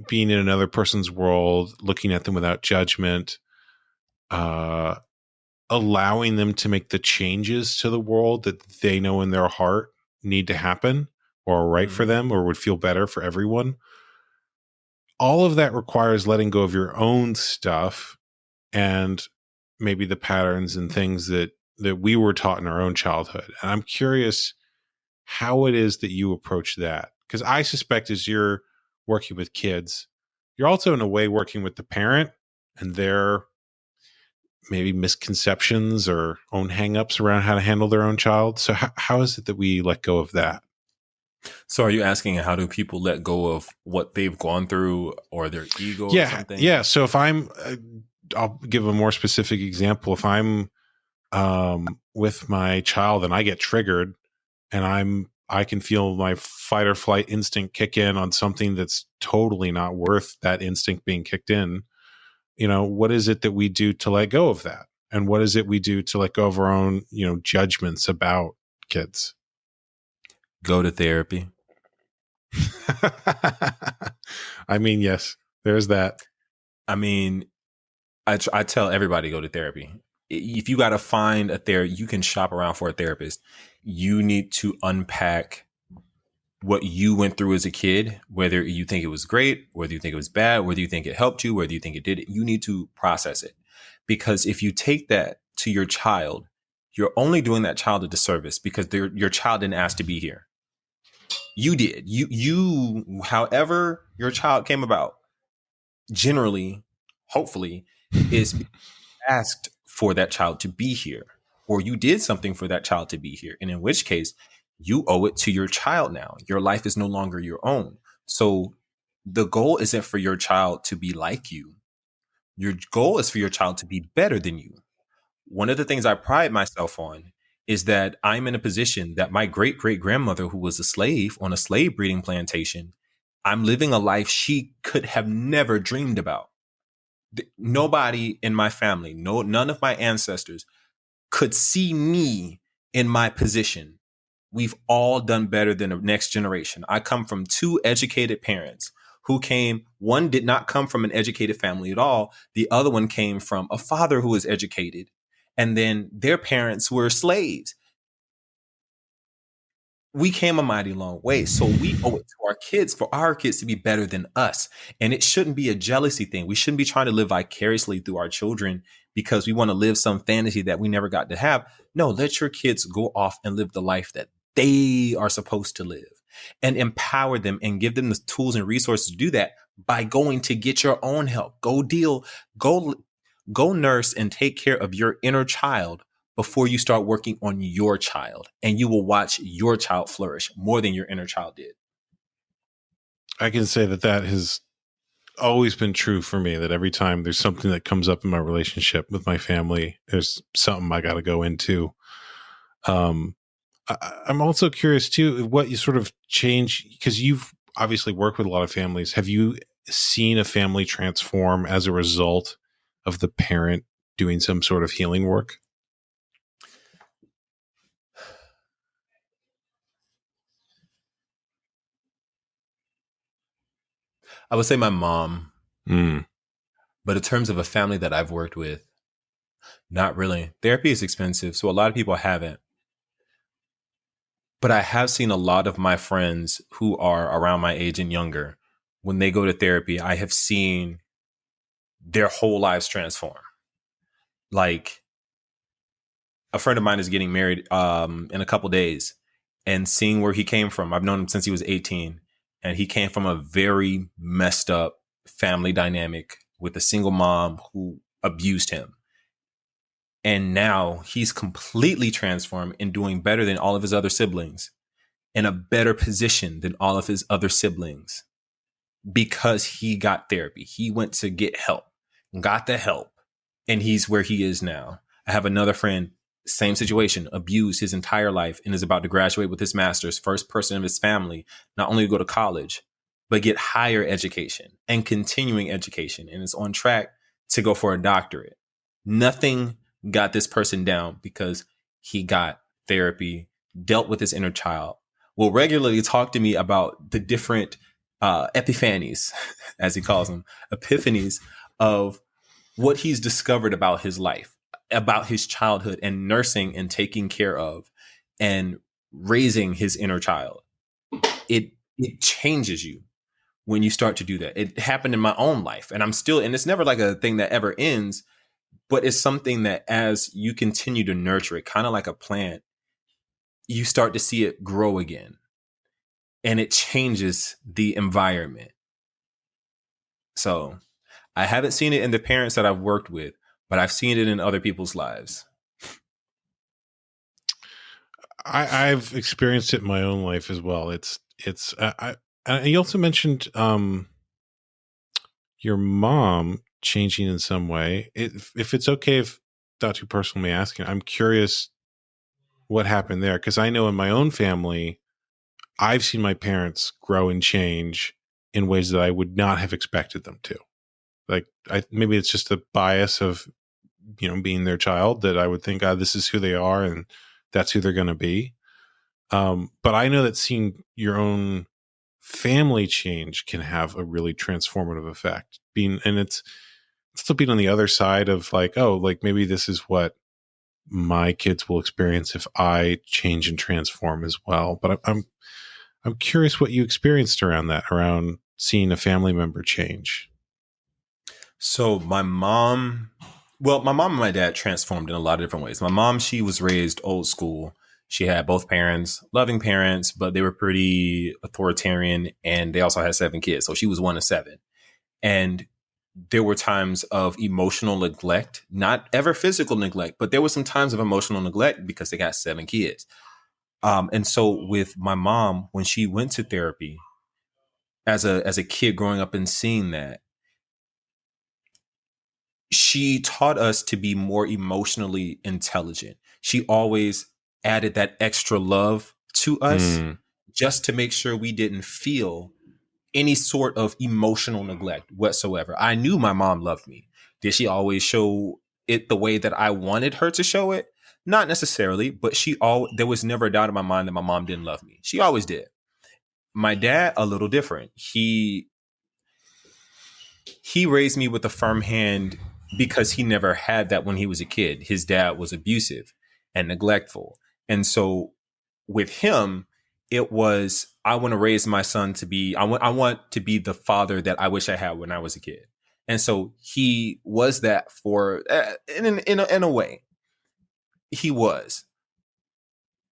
being in another person's world, looking at them without judgment, allowing them to make the changes to the world that they know in their heart need to happen or are right for them or would feel better for everyone. All of that requires letting go of your own stuff and maybe the patterns and things that we were taught in our own childhood. And I'm curious how it is that you approach that. Because I suspect as you're working with kids, you're also in a way working with the parent and their maybe misconceptions or own hangups around how to handle their own child. So how is it that we let go of that? So are you asking how do people let go of what they've gone through or their ego or something? Yeah. So if I'll give a more specific example. If I'm with my child and I get triggered and I can feel my fight or flight instinct kick in on something that's totally not worth that instinct being kicked in. What is it that we do to let go of that? And what is it we do to let go of our own, judgments about kids? Go to therapy. I mean, yes, there's that. I mean, I tell everybody go to therapy. If you got to find a therapist, you can shop around for a therapist. You need to unpack what you went through as a kid, whether you think it was great, whether you think it was bad, whether you think it helped you, whether you think it did it. You need to process it. Because if you take that to your child, you're only doing that child a disservice because your child didn't ask to be here. You did. However your child came about, generally, hopefully, is asked for that child to be here, or you did something for that child to be here. And in which case, you owe it to your child now. Your life is no longer your own. So the goal isn't for your child to be like you. Your goal is for your child to be better than you. One of the things I pride myself on is that I'm in a position that my great great grandmother, who was a slave on a slave breeding plantation, I'm living a life she could have never dreamed about. Nobody in my family, none of my ancestors could see me in my position. We've all done better than the next generation. I come from two educated parents one did not come from an educated family at all. The other one came from a father who was educated. And then their parents were slaves. We came a mighty long way. So we owe it to our kids for our kids to be better than us. And it shouldn't be a jealousy thing. We shouldn't be trying to live vicariously through our children because we want to live some fantasy that we never got to have. No, let your kids go off and live the life that they are supposed to live and empower them and give them the tools and resources to do that by going to get your own help. Go nurse and take care of your inner child before you start working on your child, and you will watch your child flourish more than your inner child did. I can say that has always been true for me, that every time there's something that comes up in my relationship with my family, there's something I got to go into. I'm also curious too, what you sort of change, because you've obviously worked with a lot of families. Have you seen a family transform as a result of the parent doing some sort of healing work? I would say my mom, Mm. but in terms of a family that I've worked with, not really. Therapy is expensive, so a lot of people haven't. But I have seen a lot of my friends who are around my age and younger, when they go to therapy, I have seen their whole lives transform. Like a friend of mine is getting married in a couple days, and seeing where he came from. I've known him since he was 18, and he came from a very messed up family dynamic with a single mom who abused him. And now he's completely transformed and doing better than all of his other siblings, in a better position than all of his other siblings, because he got therapy. He went to get help, got the help, and he's where he is now. I have another friend, same situation, abused his entire life and is about to graduate with his master's, first person of his family, not only to go to college, but get higher education and continuing education, and is on track to go for a doctorate. Nothing got this person down because he got therapy, dealt with his inner child, will regularly talk to me about the different epiphanies, as he calls them, epiphanies of what he's discovered about his life, about his childhood, and nursing and taking care of and raising his inner child. It changes you when you start to do that. It happened in my own life, and it's never like a thing that ever ends, but it's something that as you continue to nurture it, kind of like a plant, you start to see it grow again, and it changes the environment. So I haven't seen it in the parents that I've worked with, but I've seen it in other people's lives. I've experienced it in my own life as well. You also mentioned your mom changing in some way. If it's okay, if not too personal, me asking, I'm curious what happened there, because I know in my own family, I've seen my parents grow and change in ways that I would not have expected them to. Like, maybe it's just the bias of, being their child, that I would think, this is who they are and that's who they're going to be. But I know that seeing your own family change can have a really transformative effect. It's still being on the other side of like, oh, like maybe this is what my kids will experience if I change and transform as well. But I'm curious what you experienced around seeing a family member change. So my mom and my dad transformed in a lot of different ways. My mom, she was raised old school. She had both parents, loving parents, but they were pretty authoritarian, and they also had 7 kids. So she was one of 7. And there were times of emotional neglect, not ever physical neglect, but there were some times of emotional neglect because they got 7 kids. And so with my mom, when she went to therapy as a kid growing up and seeing that, she taught us to be more emotionally intelligent. She always added that extra love to us just to make sure we didn't feel any sort of emotional neglect whatsoever. I knew my mom loved me. Did she always show it the way that I wanted her to show it? Not necessarily, but there was never a doubt in my mind that my mom didn't love me. She always did. My dad, a little different. He raised me with a firm hand because he never had that when he was a kid. His dad was abusive and neglectful. And so with him, it was, I want to raise my son to be, I want to be the father that I wish I had when I was a kid. And so he was that for, in a way, he was.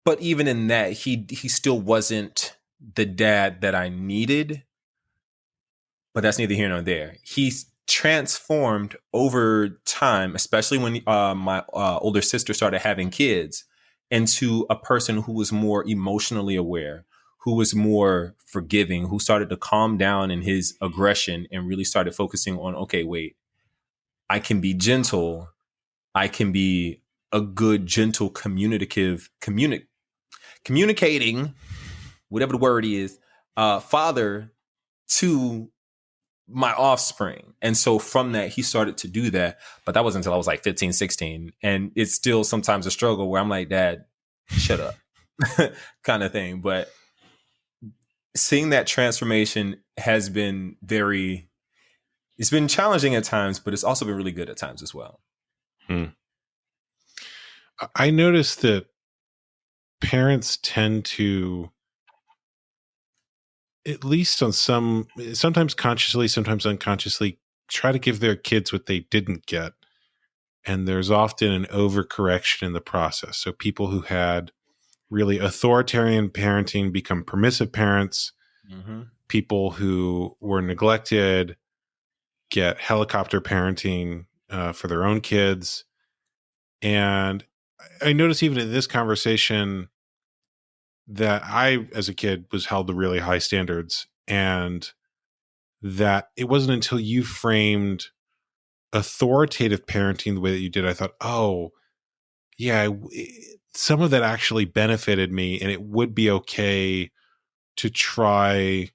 But even in that, he still wasn't the dad that I needed. But that's neither here nor there. He's transformed over time, especially when my older sister started having kids, into a person who was more emotionally aware, who was more forgiving, who started to calm down in his aggression and really started focusing on, okay, wait, I can be gentle. I can be a good, gentle, communicating, whatever the word is, father to my offspring. And so from that, he started to do that. But that wasn't until I was like 15, 16. And it's still sometimes a struggle where I'm like, Dad, shut up kind of thing. But seeing that transformation has been it's been challenging at times, but it's also been really good at times as well. I noticed that parents tend to, at least on sometimes consciously, sometimes unconsciously, try to give their kids what they didn't get. And there's often an overcorrection in the process. So people who had really authoritarian parenting become permissive parents. Mm-hmm. People who were neglected get helicopter parenting for their own kids. And I notice even in this conversation that I, as a kid, was held to really high standards, and that it wasn't until you framed authoritative parenting the way that you did, I thought, oh, yeah, some of that actually benefited me, and it would be okay to try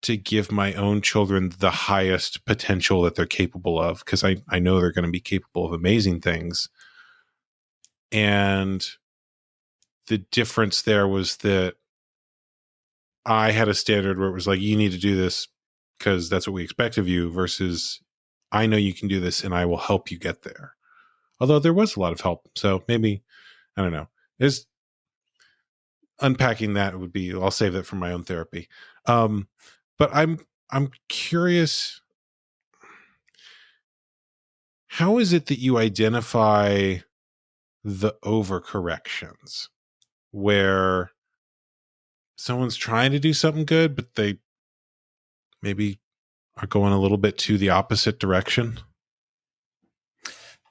to give my own children the highest potential that they're capable of, because I know they're going to be capable of amazing things. And the difference there was that I had a standard where it was like, you need to do this because that's what we expect of you, versus I know you can do this and I will help you get there. Although there was a lot of help. So maybe, I don't know. There's unpacking that would be, I'll save that for my own therapy. But I'm curious, how is it that you identify the overcorrections where someone's trying to do something good, but they maybe are going a little bit to the opposite direction?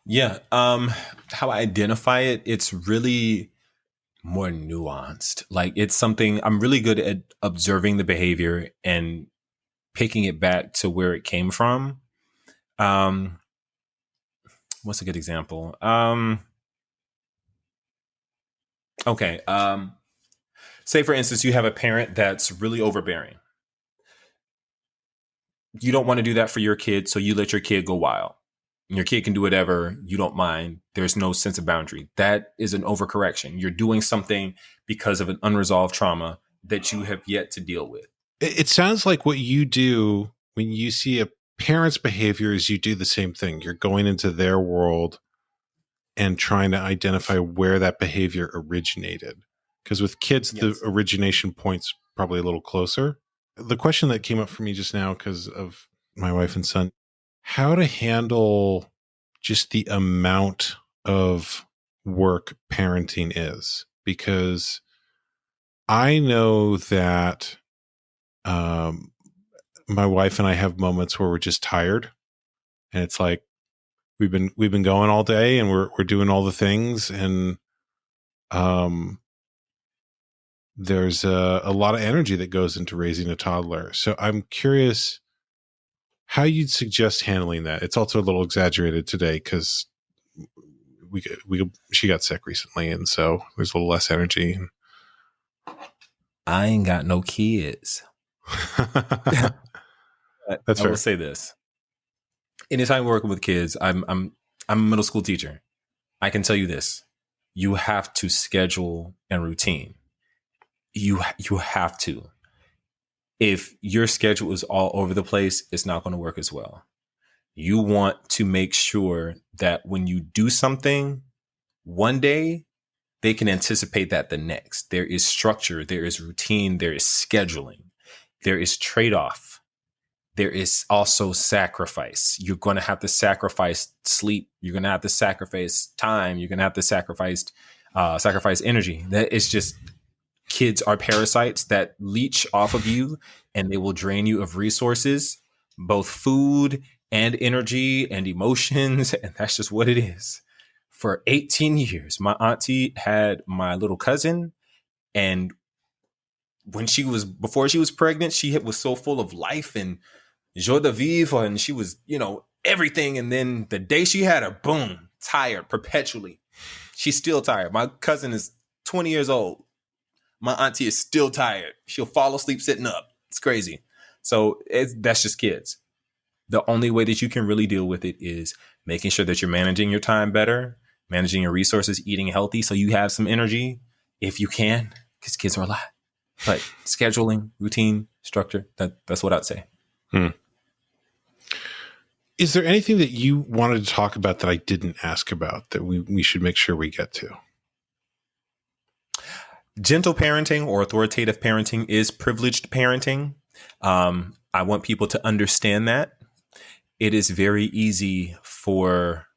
Yeah. How I identify it, it's really more nuanced. Like, it's something I'm really good at observing the behavior and picking it back to where it came from. What's a good example? Okay. Say, for instance, you have a parent that's really overbearing. You don't want to do that for your kid, so you let your kid go wild. Your kid can do whatever. You don't mind. There's no sense of boundary. That is an overcorrection. You're doing something because of an unresolved trauma that you have yet to deal with. It sounds like what you do when you see a parent's behavior is you do the same thing. You're going into their world and trying to identify where that behavior originated. Because with kids, yes, the origination point's probably a little closer. The question that came up for me just now, because of my wife and son, how to handle just the amount of work parenting is. Because I know that my wife and I have moments where we're just tired, and it's like we've been going all day and we're doing all the things, and there's a lot of energy that goes into raising a toddler. So I'm curious how you'd suggest handling that. It's also a little exaggerated today because she got sick recently, and so there's a little less energy. I ain't got no kids. That's fair. I will say this: anytime working with kids, I'm a middle school teacher. I can tell you this: you have to schedule and routine. You have to. If your schedule is all over the place, it's not going to work as well. You want to make sure that when you do something one day, they can anticipate that the next. There is structure, there is routine, there is scheduling, there is trade-off. There is also sacrifice. You're going to have to sacrifice sleep. You're going to have to sacrifice time. You're going to have to sacrifice energy. That is just, kids are parasites that leech off of you, and they will drain you of resources, both food and energy and emotions. And that's just what it is. For 18 years, my auntie had my little cousin, and before she was pregnant, she was so full of life and joie de vivre, and she was, everything. And then the day she had her, boom, tired perpetually. She's still tired. My cousin is 20 years old. My auntie is still tired. She'll fall asleep sitting up. It's crazy. So that's just kids. The only way that you can really deal with it is making sure that you're managing your time better, managing your resources, eating healthy so you have some energy if you can, because kids are a lot. But scheduling, routine, structure, that's what I'd say. Is there anything that you wanted to talk about that I didn't ask about that we should make sure we get to? Gentle parenting or authoritative parenting is privileged parenting. I want people to understand that. It is very easy for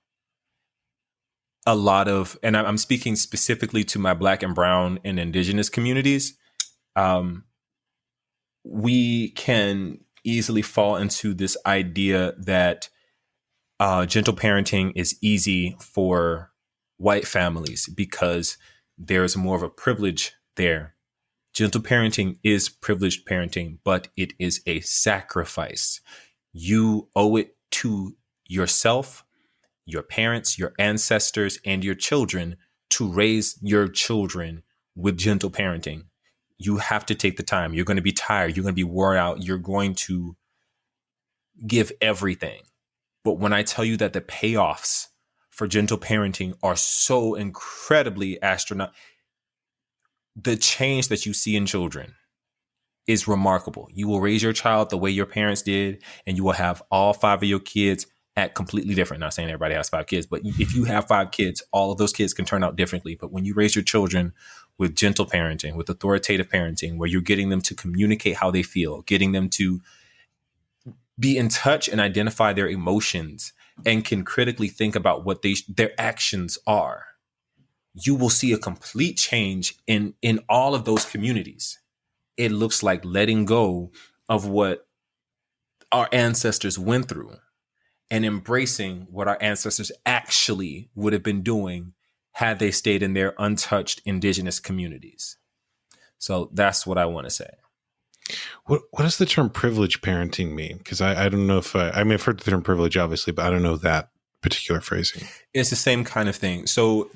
a lot of, and I'm speaking specifically to my Black and Brown and Indigenous communities. We can easily fall into this idea that gentle parenting is easy for white families because there's more of a privilege there. Gentle parenting is privileged parenting, but it is a sacrifice. You owe it to yourself, your parents, your ancestors, and your children to raise your children with gentle parenting. You have to take the time. You're going to be tired. You're going to be wore out. You're going to give everything. But when I tell you that the payoffs for gentle parenting are so incredibly astronomical, the change that you see in children is remarkable. You will raise your child the way your parents did, and you will have all 5 of your kids act completely different. Not saying everybody has 5 kids, but if you have 5 kids, all of those kids can turn out differently. But when you raise your children with gentle parenting, with authoritative parenting, where you're getting them to communicate how they feel, getting them to be in touch and identify their emotions and can critically think about what their actions are, you will see a complete change in all of those communities. It looks like letting go of what our ancestors went through and embracing what our ancestors actually would have been doing had they stayed in their untouched indigenous communities. So that's what I want to say. What does the term privilege parenting mean? Because I don't know if I mean, I've heard the term privilege, obviously, but I don't know that particular phrasing. It's the same kind of thing. So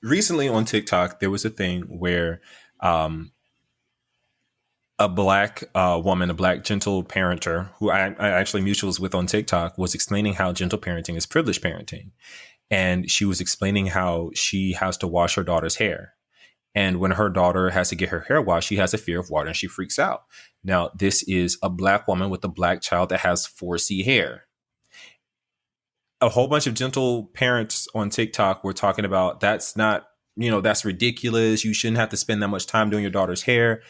recently on TikTok, there was a thing where a Black woman, a Black gentle parenter who I actually mutuals with on TikTok, was explaining how gentle parenting is privileged parenting. And she was explaining how she has to wash her daughter's hair. And when her daughter has to get her hair washed, she has a fear of water and she freaks out. Now, this is a Black woman with a Black child that has 4C hair. A whole bunch of gentle parents on TikTok were talking about that's not, that's ridiculous. You shouldn't have to spend that much time doing your daughter's hair.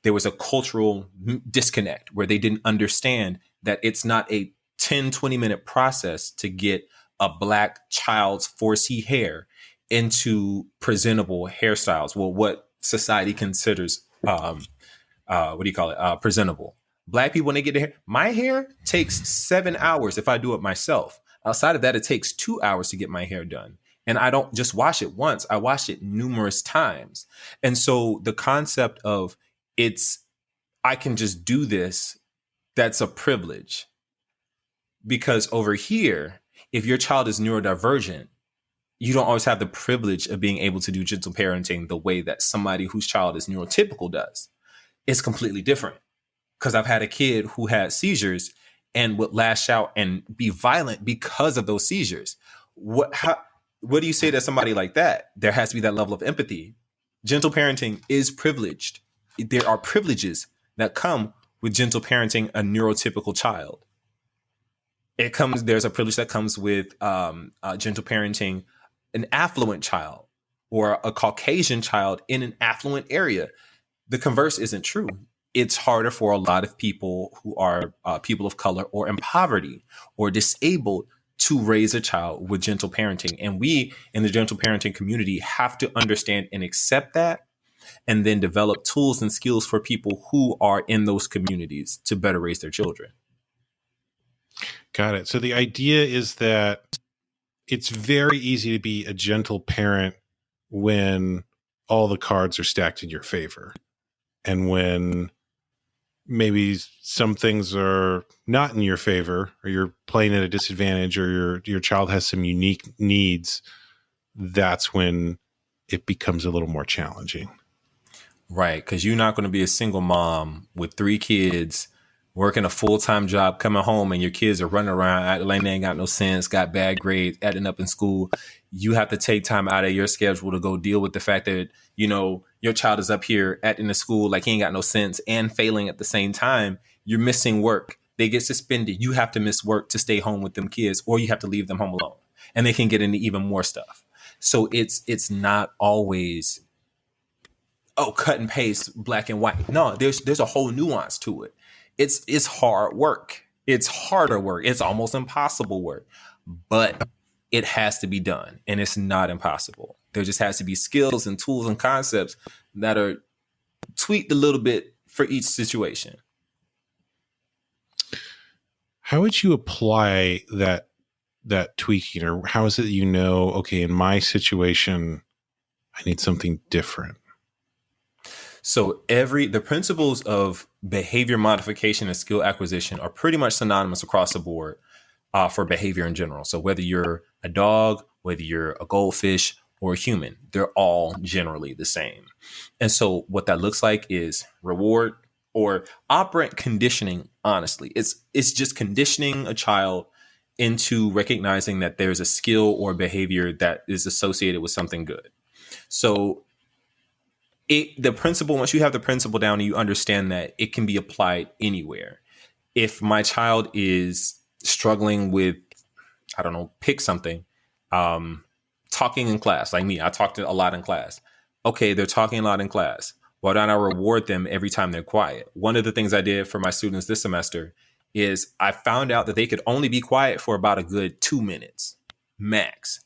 There was a cultural disconnect where they didn't understand that it's not a 10, 20-minute process to get a Black child's 4C hair into presentable hairstyles. Well, what society considers, presentable. Black people, when they get their hair, my hair takes 7 hours if I do it myself. Outside of that, it takes 2 hours to get my hair done. And I don't just wash it once, I wash it numerous times. And so the concept of I can just do this, that's a privilege. Because over here, if your child is neurodivergent, you don't always have the privilege of being able to do gentle parenting the way that somebody whose child is neurotypical does. It's completely different. Because I've had a kid who had seizures and would lash out and be violent because of those seizures. What do you say to somebody like that? There has to be that level of empathy. Gentle parenting is privileged. There are privileges that come with gentle parenting a neurotypical child. There's a privilege that comes with gentle parenting an affluent child or a Caucasian child in an affluent area. The converse isn't true. It's harder for a lot of people who are people of color or in poverty or disabled to raise a child with gentle parenting. And we in the gentle parenting community have to understand and accept that, and then develop tools and skills for people who are in those communities to better raise their children. Got it. So the idea is that it's very easy to be a gentle parent when all the cards are stacked in your favor. And when maybe some things are not in your favor, or you're playing at a disadvantage, or your child has some unique needs, that's when it becomes a little more challenging. Right, because you're not going to be a single mom with 3 kids, working a full-time job, coming home, and your kids are running around acting like they ain't got no sense, got bad grades, acting up in school. You have to take time out of your schedule to go deal with the fact that, your child is up here acting in school like he ain't got no sense and failing at the same time. You're missing work. They get suspended. You have to miss work to stay home with them kids, or you have to leave them home alone, and they can get into even more stuff. So it's not always, oh, cut and paste, black and white. No, there's a whole nuance to it. It's hard work. It's harder work. It's almost impossible work, but it has to be done, and it's not impossible. There just has to be skills and tools and concepts that are tweaked a little bit for each situation. How would you apply that tweaking, or how is it that you know, okay, in my situation, I need something different? So the principles of behavior modification and skill acquisition are pretty much synonymous across the board for behavior in general. So whether you're a dog, whether you're a goldfish or a human, they're all generally the same. And so what that looks like is reward or operant conditioning. Honestly, it's just conditioning a child into recognizing that there's a skill or behavior that is associated with something good. So the principle, once you have the principle down and you understand that it can be applied anywhere. If my child is struggling with, I don't know, pick something, talking in class, like me, I talked a lot in class. Okay, they're talking a lot in class. Why don't I reward them every time they're quiet? One of the things I did for my students this semester is I found out that they could only be quiet for about a good 2 minutes max.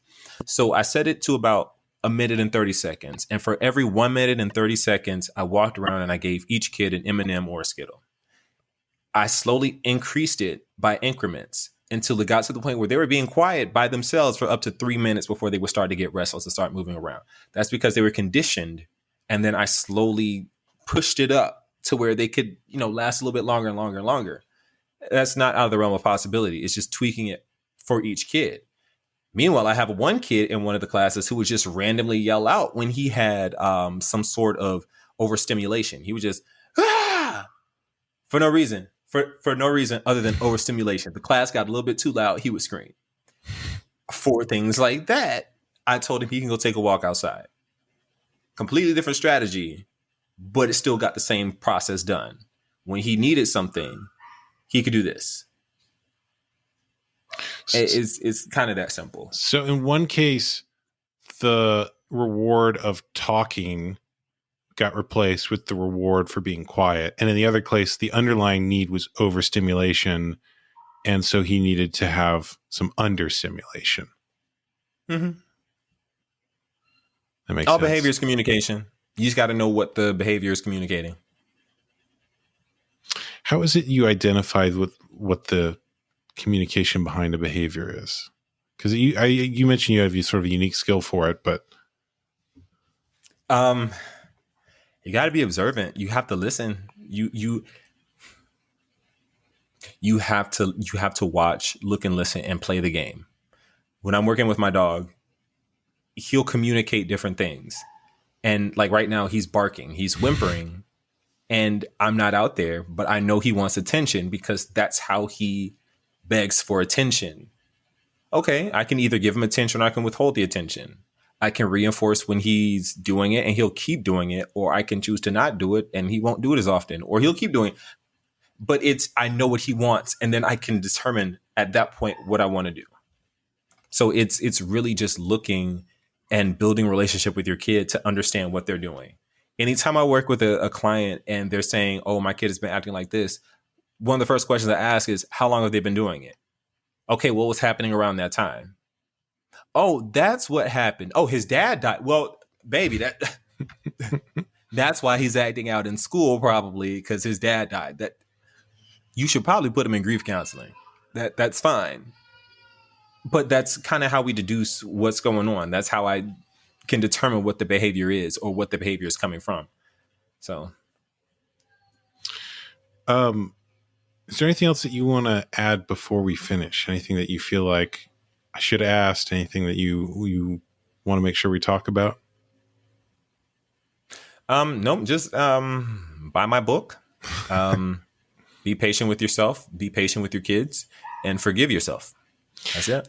So I set it to about 1 minute and 30 seconds. And for every 1 minute and 30 seconds, I walked around and I gave each kid an M&M or a Skittle. I slowly increased it by increments until it got to the point where they were being quiet by themselves for up to 3 minutes before they would start to get restless and start moving around. That's because they were conditioned. And then I slowly pushed it up to where they could, last a little bit longer and longer and longer. That's not out of the realm of possibility. It's just tweaking it for each kid. Meanwhile, I have one kid in one of the classes who would just randomly yell out when he had some sort of overstimulation. He would just, for no reason, for no reason other than overstimulation. The class got a little bit too loud. He would scream. For things like that, I told him he can go take a walk outside. Completely different strategy, but it still got the same process done. When he needed something, he could do this. It's kind of that simple. So in one case, the reward of talking got replaced with the reward for being quiet. And in the other case, the underlying need was overstimulation. And so he needed to have some understimulation. Mm-hmm. That makes all sense. Behavior is communication. You just got to know what the behavior is communicating. How is it you identified with what the communication behind a behavior is? Because you mentioned you have sort of a unique skill for it, but you got to be observant. You have to listen. You have to watch, look, and listen, and play the game. When I'm working with my dog, he'll communicate different things. And like right now, he's barking, he's whimpering, and I'm not out there, but I know he wants attention because that's how he begs for attention. Okay, I can either give him attention or I can withhold the attention. I can reinforce when he's doing it and he'll keep doing it, or I can choose to not do it and he won't do it as often, or he'll keep doing it. But I know what he wants, and then I can determine at that point what I want to do. So it's really just looking and building a relationship with your kid to understand what they're doing. Anytime I work with a client and they're saying, oh, my kid has been acting like this, one of the first questions I ask is, how long have they been doing it? Okay, what was happening around that time? Oh, that's what happened. Oh, his dad died. Well, baby, that's why he's acting out in school, probably because his dad died. That you should probably put him in grief counseling. That's fine. But that's kind of how we deduce what's going on. That's how I can determine what the behavior is or what the behavior is coming from. So, is there anything else that you want to add before we finish? Anything that you feel like I should have asked? Anything that you want to make sure we talk about? No, just buy my book. Be patient with yourself. Be patient with your kids, and forgive yourself. That's it.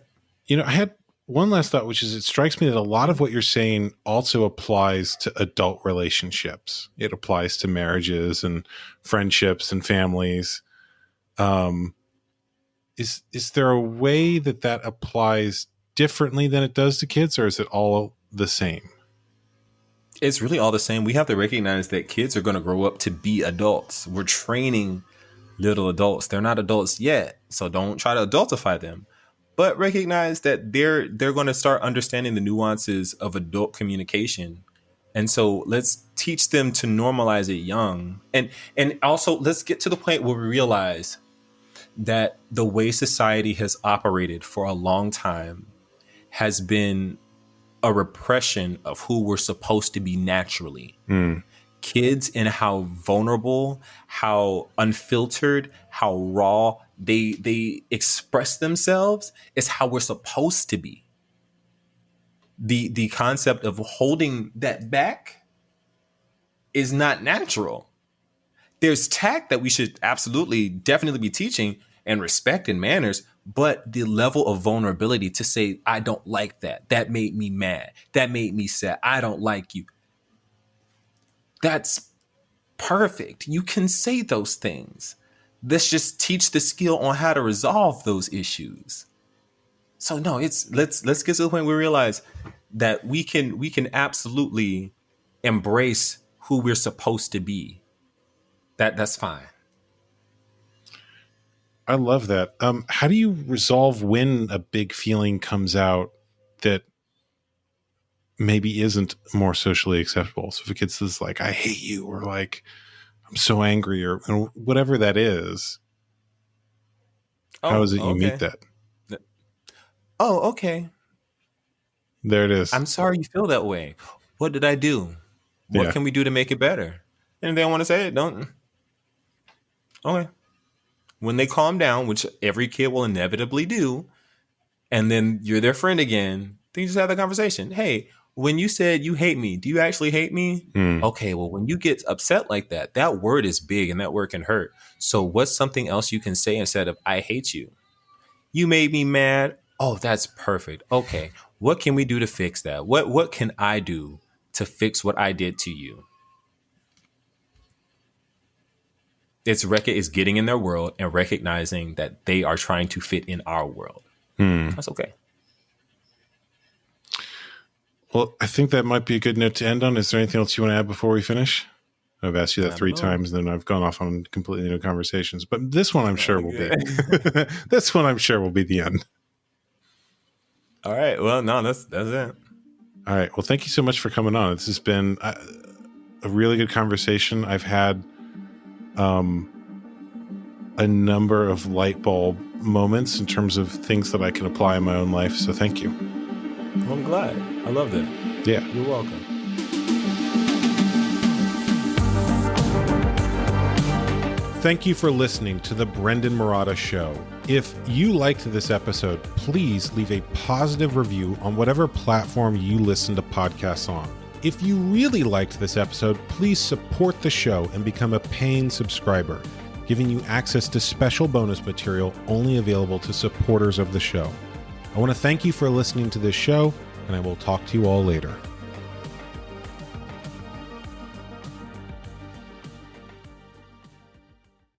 I had one last thought, which is it strikes me that a lot of what you're saying also applies to adult relationships. It applies to marriages and friendships and families. Is there a way that applies differently than it does to kids, or is it all the same? It's really all the same. We have to recognize that kids are going to grow up to be adults. We're training little adults. They're not adults yet, so don't try to adultify them. But recognize that they're going to start understanding the nuances of adult communication. And so let's teach them to normalize it young. And also let's get to the point where we realize that the way society has operated for a long time has been a repression of who we're supposed to be naturally. Kids and how vulnerable, how unfiltered, how raw they express themselves is how we're supposed to be. The concept of holding that back is not natural. There's tact that we should absolutely, definitely be teaching, and respect and manners, but the level of vulnerability to say, I don't like that. That made me mad. That made me sad. I don't like you. That's perfect. You can say those things. Let's just teach the skill on how to resolve those issues. So no, let's get to the point where we realize that we can absolutely embrace who we're supposed to be. That's fine. I love that. How do you resolve when a big feeling comes out that maybe isn't more socially acceptable? So if a kid says like, I hate you, or like, I'm so angry, or whatever that is, how is it you meet that? Oh, okay. There it is. I'm sorry you feel that way. What did I do? What can we do to make it better? And if they don't want to say it, don't. Okay. When they calm down, which every kid will inevitably do, and then you're their friend again, then you just have the conversation. Hey, when you said you hate me, do you actually hate me? Okay, well, when you get upset like that, that word is big and that word can hurt. So what's something else you can say instead of I hate you? You made me mad. Oh, that's perfect. Okay, what can we do to fix that? What can I do to fix what I did to you? It's getting in their world and recognizing that they are trying to fit in our world. That's okay. Well, I think that might be a good note to end on. Is there anything else you want to add before we finish? I've asked you that 3 times, and then I've gone off on completely new conversations. But this one, I'm sure will be. This one, I'm sure will be the end. All right. Well, no, that's it. All right. Well, thank you so much for coming on. This has been a really good conversation. I've had a number of light bulb moments in terms of things that I can apply in my own life. So thank you. Well, I'm glad. I loved it. Yeah. You're welcome. Thank you for listening to the Brendon Marotta Show. If you liked this episode, please leave a positive review on whatever platform you listen to podcasts on. If you really liked this episode, please support the show and become a paying subscriber, giving you access to special bonus material only available to supporters of the show. I want to thank you for listening to this show, and I will talk to you all later.